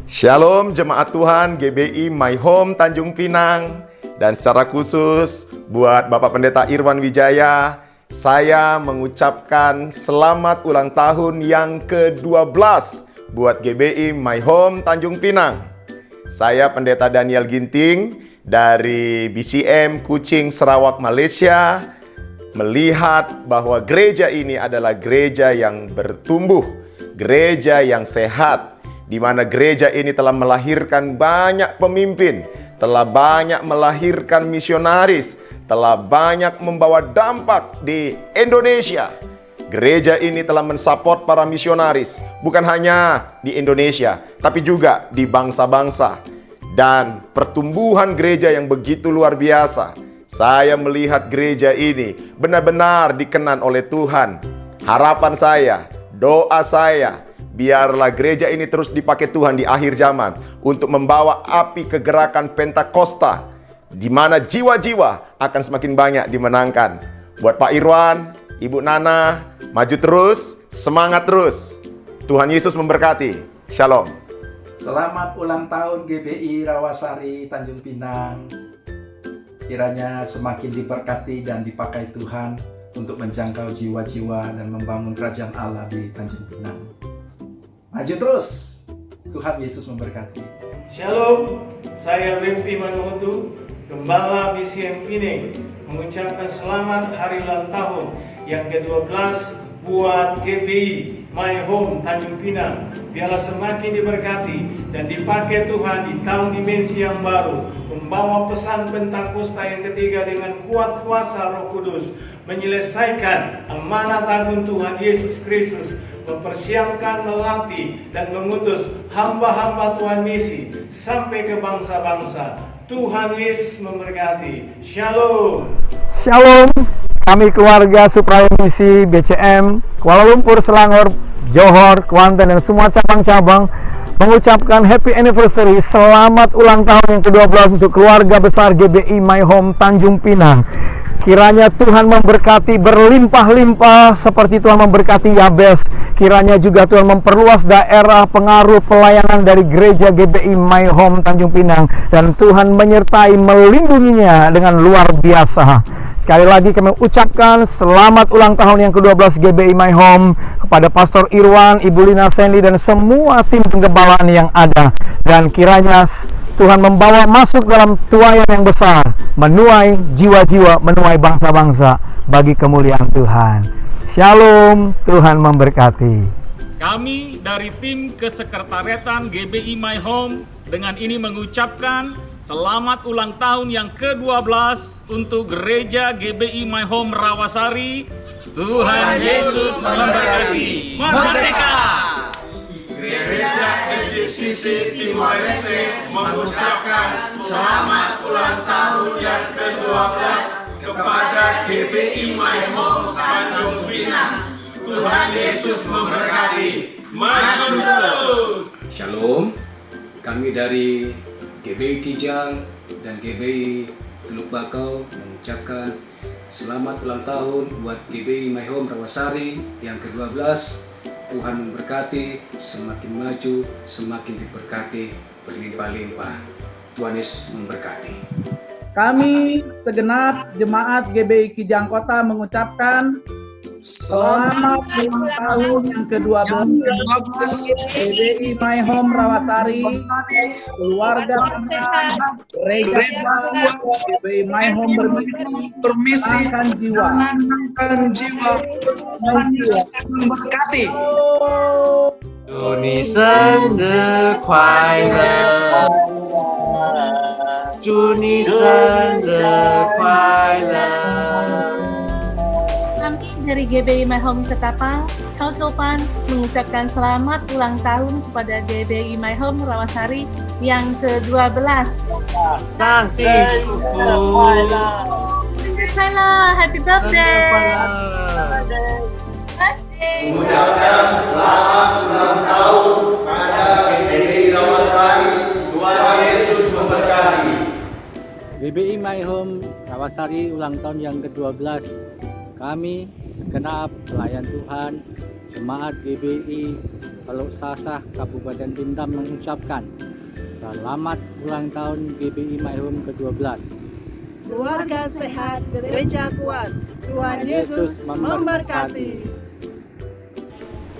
Shalom jemaat Tuhan GBI My Home Tanjung Pinang, dan secara khusus buat Bapak Pendeta Irwan Wijaya, saya mengucapkan selamat ulang tahun yang ke-12 buat GBI My Home Tanjung Pinang. Saya Pendeta Daniel Ginting dari BCM Kuching, Sarawak, Malaysia, melihat bahwa gereja ini adalah gereja yang bertumbuh, gereja yang sehat, di mana gereja ini telah melahirkan banyak pemimpin, telah banyak melahirkan misionaris, telah banyak membawa dampak di Indonesia. Gereja ini telah mensupport para misionaris, bukan hanya di Indonesia, tapi juga di bangsa-bangsa. Dan pertumbuhan gereja yang begitu luar biasa. Saya melihat gereja ini benar-benar dikenan oleh Tuhan. Harapan saya, doa saya, biarlah gereja ini terus dipakai Tuhan di akhir zaman untuk membawa api kegerakan Pentakosta, di mana jiwa-jiwa akan semakin banyak dimenangkan. Buat Pak Irwan, Ibu Nana, maju terus, semangat terus. Tuhan Yesus memberkati. Shalom. Selamat ulang tahun GBI Rawasari Tanjung Pinang. Kiranya semakin diberkati dan dipakai Tuhan untuk menjangkau jiwa-jiwa dan membangun kerajaan Allah di Tanjung Pinang. Maju terus. Tuhan Yesus memberkati. Shalom, saya Wimpi Manuhutu, Gembala BCM Pinang, mengucapkan selamat hari ulang tahun yang ke-12 buat GBI My Home Tanjung Pinang. Biarlah semakin diberkati dan dipakai Tuhan di tahun dimensi yang baru, membawa pesan Pentakosta yang ketiga dengan kuat kuasa Roh Kudus, menyelesaikan amanat agung Tuhan Yesus Kristus, mempersiapkan, melatih, dan mengutus hamba-hamba Tuhan misi sampai ke bangsa-bangsa. Tuhan Yesus memberkati. Shalom. Shalom. Kami keluarga Supra Misi BCM Kuala Lumpur, Selangor, Johor, Kuantan, dan semua cabang-cabang mengucapkan happy anniversary, selamat ulang tahun yang ke-12 untuk keluarga besar GBI My Home Tanjung Pinang. Kiranya Tuhan memberkati berlimpah-limpah seperti Tuhan memberkati Yabes. Kiranya juga Tuhan memperluas daerah pengaruh pelayanan dari gereja GBI My Home Tanjung Pinang, dan Tuhan menyertai melindunginya dengan luar biasa. Sekali lagi kami ucapkan selamat ulang tahun yang ke-12 GBI My Home kepada Pastor Irwan, Ibu Lina Sandy, dan semua tim penggembalaan yang ada. Dan kiranya Tuhan membawa masuk dalam tuaian yang besar, menuai jiwa-jiwa, menuai bangsa-bangsa bagi kemuliaan Tuhan. Shalom, Tuhan memberkati. Kami dari tim kesekretariatan GBI My Home dengan ini mengucapkan selamat ulang tahun yang ke-12 untuk Gereja GBI My Home Rawasari. Tuhan Yesus memberkati. Merdeka! Gereja FGCC Timor Leste mengucapkan selamat ulang tahun yang ke-12 kepada GBI My Home Tanjung Pinang. Tuhan Yesus memberkati. Maju terus. Shalom, kami dari GBI Kijang dan GBI Teluk Bakau mengucapkan selamat ulang tahun buat GBI My Home Rawasari yang ke-12. Tuhan memberkati, semakin maju, semakin diberkati, berlimpah-limpah. Tuhan Yesus memberkati. Kami segenap jemaat GBI Kijang Kota mengucapkan selamat ulang tahun yang ke-12 GBI My Home Rawasari, keluarga gereja GBI My Home bermisi menenangkan jiwa memberkati. 祝你生日快乐，祝你生日快乐。 Kami dari GBI My Home Ketapang, Chow Chopan mengucapkan selamat ulang tahun kepada GBI My Home Rawasari yang ke-12. Happy birthday! Mengucapkan selamat ulang tahun pada GBI Rawasari. Tuhan Yesus memberkati. GBI My Home Rawasari ulang tahun yang ke-12. Kami segenap pelayan Tuhan, jemaat GBI Teluk Sasah Kabupaten Bintan mengucapkan selamat ulang tahun GBI My Home ke-12. Keluarga sehat, gereja kuat. Tuhan Yesus memberkati.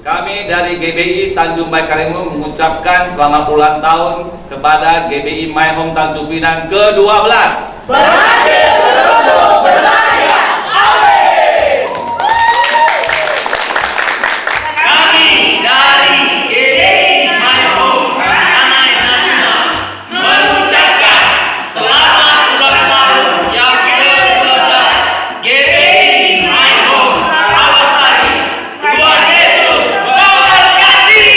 Kami dari GBI Tanjung Baik Karimun mengucapkan selamat ulang tahun kepada GBI My Home Tanjung Pinang ke-12. Berhasil bertumbuh berkarya. Amin. Kami dari GBI My Home Ranai Nasional mengucapkan selamat ulang tahun yang ke-12 GBI My Home Rawasari. Tuhan Yesus memberkati.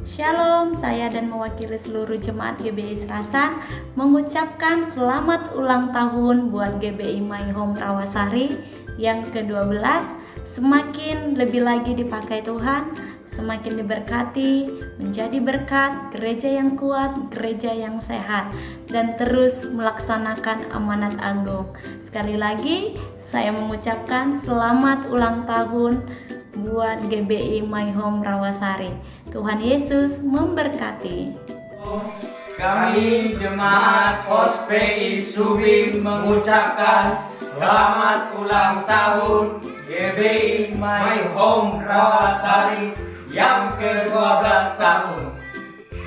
Shalom, saya dan mewakili seluruh jemaat GBI Serasan mengucapkan selamat ulang tahun buat GBI My Home Rawasari yang ke-12. Semakin lebih lagi dipakai Tuhan, semakin diberkati, menjadi berkat, gereja yang kuat, gereja yang sehat, dan terus melaksanakan amanat agung. Sekali lagi, saya mengucapkan selamat ulang tahun buat GBI My Home Rawasari. Tuhan Yesus memberkati. Kami jemaat POSPI Subim mengucapkan selamat ulang tahun GBI My Home Rawasari yang ke-12 tahun.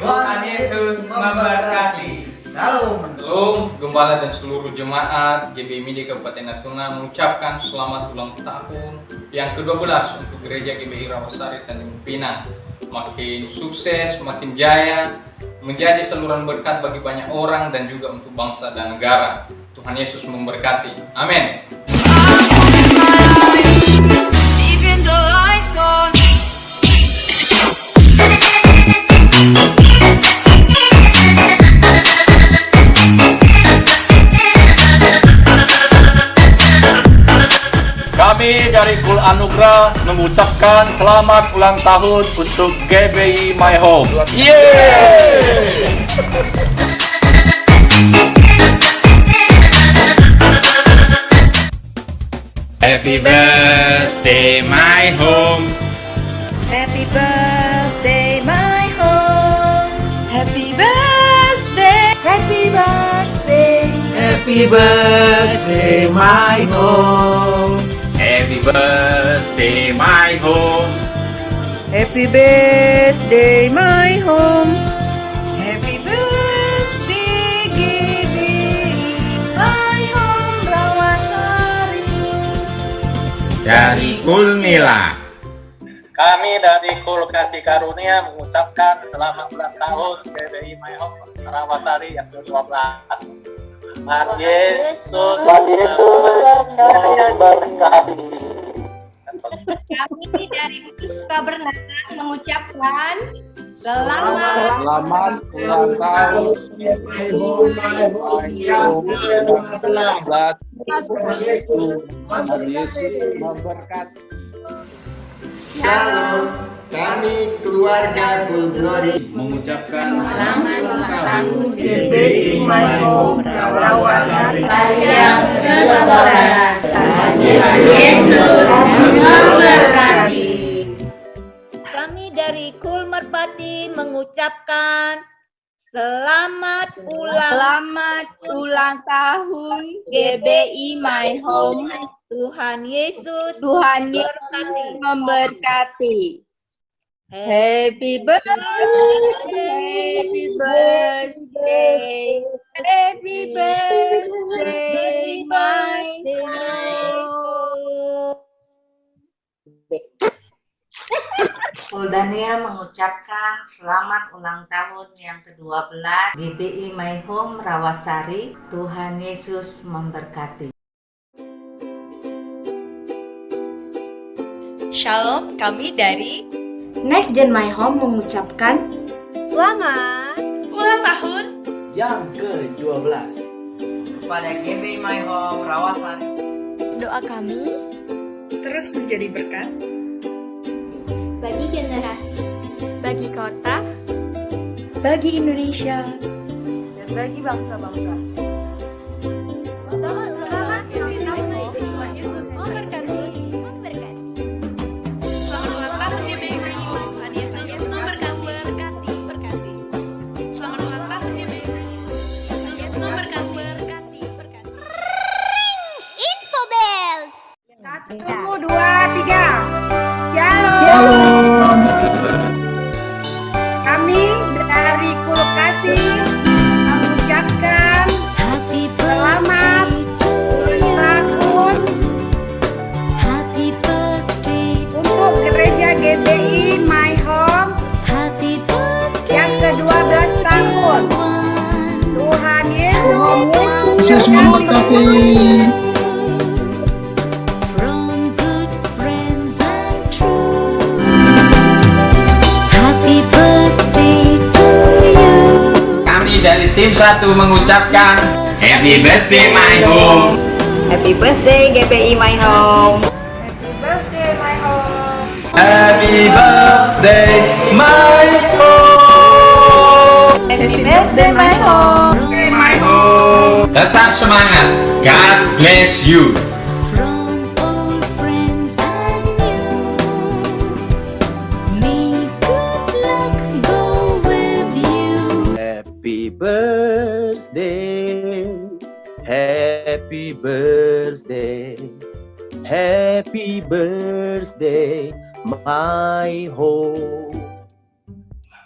Tuhan Yesus memberkati. Salam. Shalom, Gembala dan seluruh jemaat GBI Midi Kabupaten Natuna mengucapkan selamat ulang tahun yang ke-12 untuk Gereja GBI Rawasari Tanjung Pinang. Makin sukses, makin jaya, menjadi saluran berkat bagi banyak orang dan juga untuk bangsa dan negara. Tuhan Yesus memberkati. Amin. Kami dari Kul Anugerah mengucapkan selamat ulang tahun untuk GBI My Home. Yeay! Happy birthday my home. Happy birthday, my home. Happy birthday. Happy birthday. Happy birthday my home. Happy birthday my home. Happy birthday, my home. Happy birthday, GBI My Home Rawasari. Dari Kulnila. Kami dari Kul Kasih Karunia mengucapkan selamat ulang tahun GBI My Home Rawasari yang ke-12. Tuhan Yesus memberkati. Kami dari Kabernakan mengucapkan selamat ulang tahun Tuhan Yesus memberkati. Shalom, kami keluarga Full Glory mengucapkan selamat ulang tahun GBI My Home Rawasari yang ke-12. Tuhan Yesus memberkati. Kami dari Kul Merpati mengucapkan selamat ulang tahun GBI My Home. Tuhan Yesus memberkati. Happy birthday, my Paul Daniel mengucapkan selamat ulang tahun yang ke-12 GBI My Home Rawasari. Tuhan Yesus memberkati. Shalom, kami dari Next Gen My Home mengucapkan selamat ulang tahun yang ke-12 kepada GBI My Home Rawasari. Doa kami terus menjadi berkat bagi generasi, bagi kota, bagi Indonesia, dan bagi bangsa-bangsa. Shalom. Kami dari Kulkasi mengucapkan selamat ulang tahun untuk gereja GBI My Home yang ke-12 tahun. Tuhan Yesus memberkati. Dari tim 1 mengucapkan Happy Birthday My Home. Happy birthday GBI My Home. Happy birthday my home. Happy birthday My Home. My home. Tetap semangat. God bless you. Happy birthday, happy birthday, happy birthday, my home.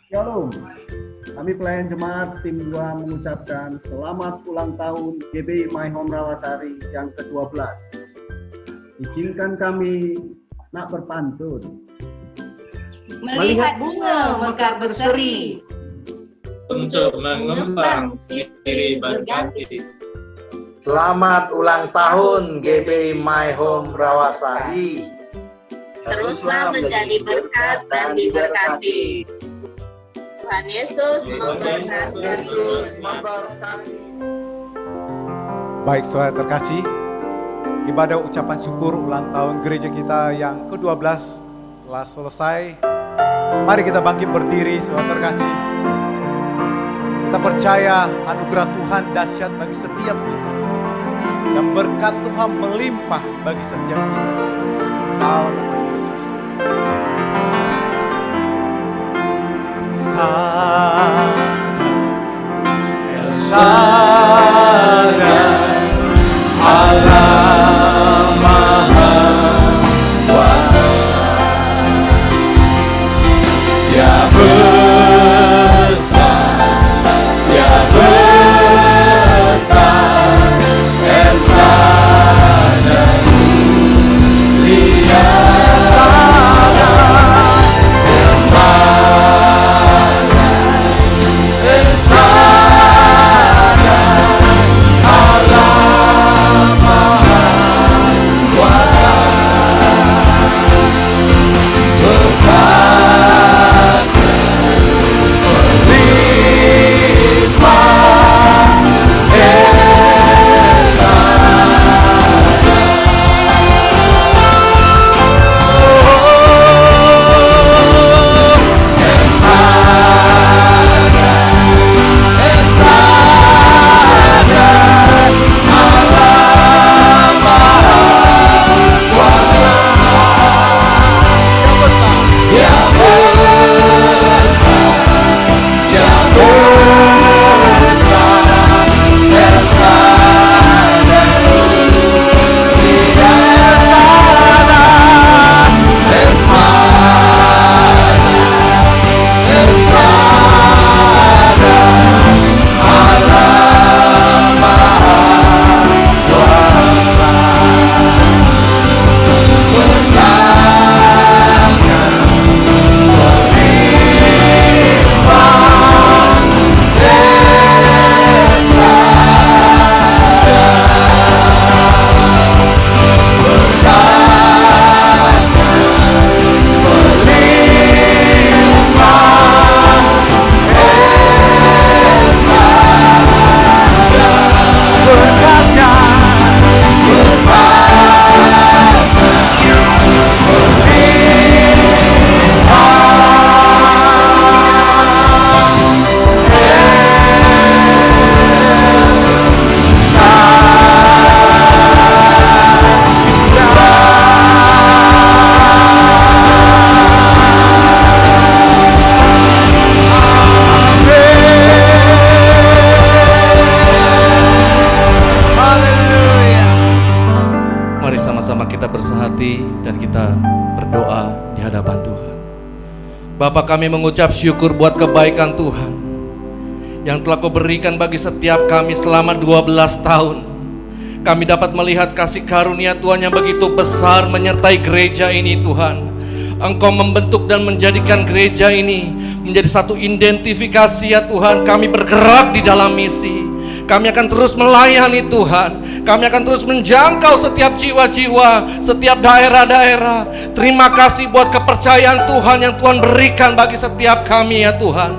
Shalom, kami pelayan jemaat tim 2 mengucapkan selamat ulang tahun GBI My Home Rawasari yang ke-12. Izinkan kami nak berpantun. Melihat bunga mekar berseri, untuk mengembang siri berganti. Selamat ulang tahun GBI My Home Rawasari. Teruslah menjadi berkat dan diberkati. Tuhan Yesus memberkati. Baik saudara terkasih, ibadah ucapan syukur ulang tahun gereja kita yang ke-12 telah selesai. Mari kita bangkit berdiri saudara terkasih. Kita percaya anugerah Tuhan dahsyat bagi setiap kita. Dan berkat Tuhan melimpah bagi setiap kita. Dalam nama Yesus. El Shaddai, Allah Maha Kuasa. Ya Inside Bapa, kami mengucap syukur buat kebaikan Tuhan yang telah Kau berikan bagi setiap kami selama 12 tahun. Kami dapat melihat kasih karunia Tuhan yang begitu besar menyertai gereja ini Tuhan. Engkau membentuk dan menjadikan gereja ini menjadi satu identifikasi ya Tuhan. Kami bergerak di dalam misi. Kami akan terus melayani Tuhan. Kami akan terus menjangkau setiap jiwa-jiwa, setiap daerah-daerah. Terima kasih buat kepercayaan Tuhan yang Tuhan berikan bagi setiap kami ya Tuhan.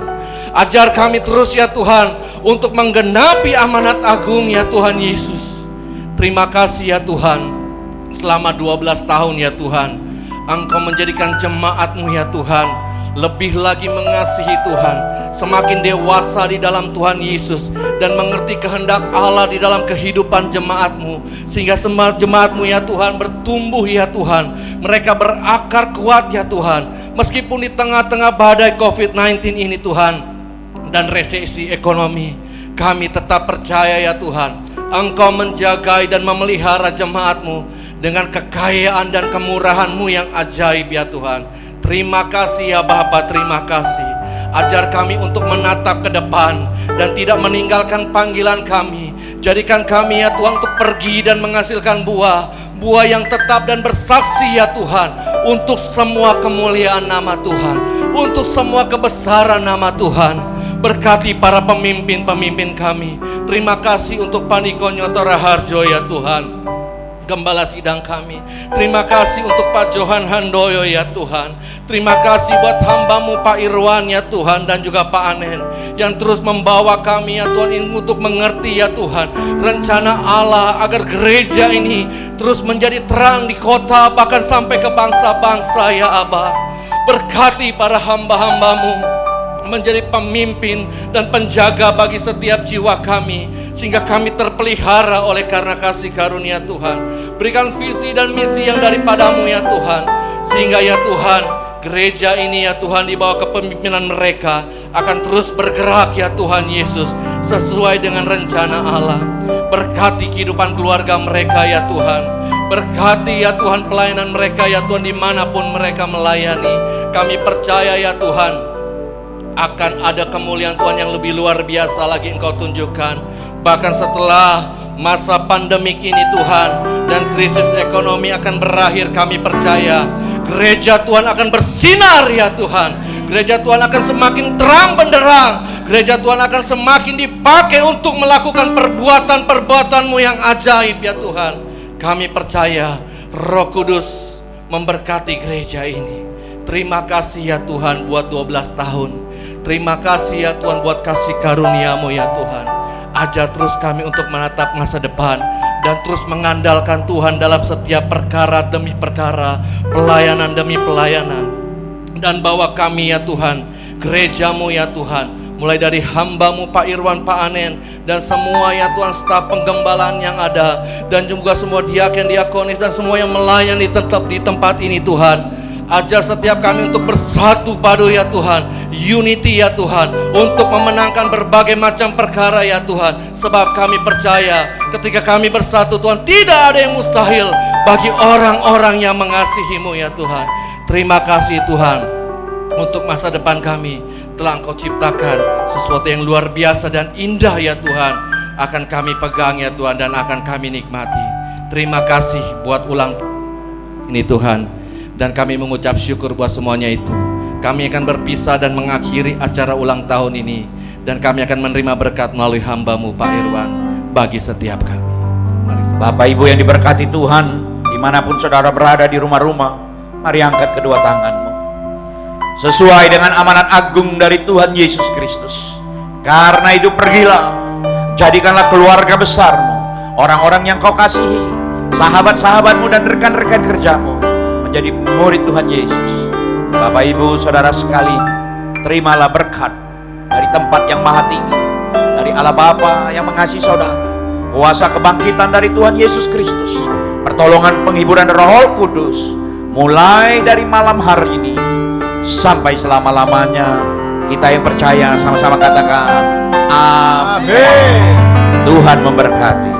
Ajar kami terus ya Tuhan untuk menggenapi amanat agung ya Tuhan Yesus. Terima kasih ya Tuhan. Selama 12 tahun ya Tuhan, Engkau menjadikan jemaat-Mu ya Tuhan lebih lagi mengasihi Tuhan, semakin dewasa di dalam Tuhan Yesus, dan mengerti kehendak Allah di dalam kehidupan jemaat-Mu, sehingga semua jemaat-Mu ya Tuhan bertumbuh ya Tuhan. Mereka berakar kuat ya Tuhan, meskipun di tengah-tengah badai COVID-19 ini Tuhan, dan resesi ekonomi. Kami tetap percaya ya Tuhan, Engkau menjagai dan memelihara jemaat-Mu dengan kekayaan dan kemurahan-Mu yang ajaib ya Tuhan. Terima kasih ya Bapa, terima kasih. Ajar kami untuk menatap ke depan dan tidak meninggalkan panggilan kami. Jadikan kami ya Tuhan untuk pergi dan menghasilkan buah yang tetap dan bersaksi ya Tuhan, untuk semua kemuliaan nama Tuhan, untuk semua kebesaran nama Tuhan. Berkati para pemimpin-pemimpin kami. Terima kasih untuk Paniko Nyoto Raharjo ya Tuhan, Gembala sidang kami. Terima kasih untuk Pak Johan Handoyo ya Tuhan. Terima kasih buat hamba-Mu Pak Irwan ya Tuhan, dan juga Pak Anen yang terus membawa kami ya Tuhan ini untuk mengerti ya Tuhan rencana Allah agar gereja ini terus menjadi terang di kota, bahkan sampai ke bangsa-bangsa ya Abah. Berkati para hamba-hamba-Mu menjadi pemimpin dan penjaga bagi setiap jiwa kami, sehingga kami terpelihara oleh karena kasih karunia Tuhan. Berikan visi dan misi yang daripada-Mu ya Tuhan, sehingga ya Tuhan gereja ini ya Tuhan di bawah kepemimpinan mereka akan terus bergerak ya Tuhan Yesus sesuai dengan rencana Allah. Berkati kehidupan keluarga mereka ya Tuhan. Berkati ya Tuhan pelayanan mereka ya Tuhan dimanapun mereka melayani. Kami percaya ya Tuhan akan ada kemuliaan Tuhan yang lebih luar biasa lagi Engkau tunjukkan. Bahkan setelah masa pandemik ini Tuhan dan krisis ekonomi akan berakhir, kami percaya gereja Tuhan akan bersinar ya Tuhan. Gereja Tuhan akan semakin terang benderang. Gereja Tuhan akan semakin dipakai untuk melakukan perbuatan-perbuatan-Mu yang ajaib ya Tuhan. Kami percaya Roh Kudus memberkati gereja ini. Terima kasih ya Tuhan buat 12 tahun. Terima kasih ya Tuhan buat kasih karunia-Mu ya Tuhan. Ajar terus kami untuk menatap masa depan dan terus mengandalkan Tuhan dalam setiap perkara demi perkara, pelayanan demi pelayanan. Dan bawa kami ya Tuhan, gereja-Mu ya Tuhan, mulai dari hamba-Mu Pak Irwan, Pak Anen, dan semua ya Tuhan staf penggembalaan yang ada, dan juga semua diaken, diakonis, dan semua yang melayani tetap di tempat ini Tuhan. Ajar setiap kami untuk bersatu padu ya Tuhan, unity ya Tuhan, untuk memenangkan berbagai macam perkara ya Tuhan. Sebab kami percaya ketika kami bersatu Tuhan, tidak ada yang mustahil bagi orang-orang yang mengasihi-Mu ya Tuhan. Terima kasih Tuhan untuk masa depan kami. Telah Engkau ciptakan sesuatu yang luar biasa dan indah ya Tuhan, akan kami pegang ya Tuhan, dan akan kami nikmati. Terima kasih buat ulang ini Tuhan, dan kami mengucap syukur buat semuanya itu. Kami akan berpisah dan mengakhiri acara ulang tahun ini, dan kami akan menerima berkat melalui hamba-Mu Pak Irwan bagi setiap kami. Bapak Ibu yang diberkati Tuhan, dimanapun saudara berada di rumah-rumah, mari angkat kedua tanganmu sesuai dengan amanat agung dari Tuhan Yesus Kristus. Karena itu pergilah, jadikanlah keluarga besarmu, orang-orang yang Kau kasihi, sahabat-sahabatmu dan rekan-rekan kerjamu menjadi murid Tuhan Yesus. Bapak Ibu saudara sekalian, terimalah berkat dari tempat yang maha tinggi, dari Allah Bapa yang mengasihi saudara, kuasa kebangkitan dari Tuhan Yesus Kristus, pertolongan penghiburan Roh Kudus, mulai dari malam hari ini sampai selama-lamanya. Kita yang percaya sama-sama katakan amin. Tuhan memberkati.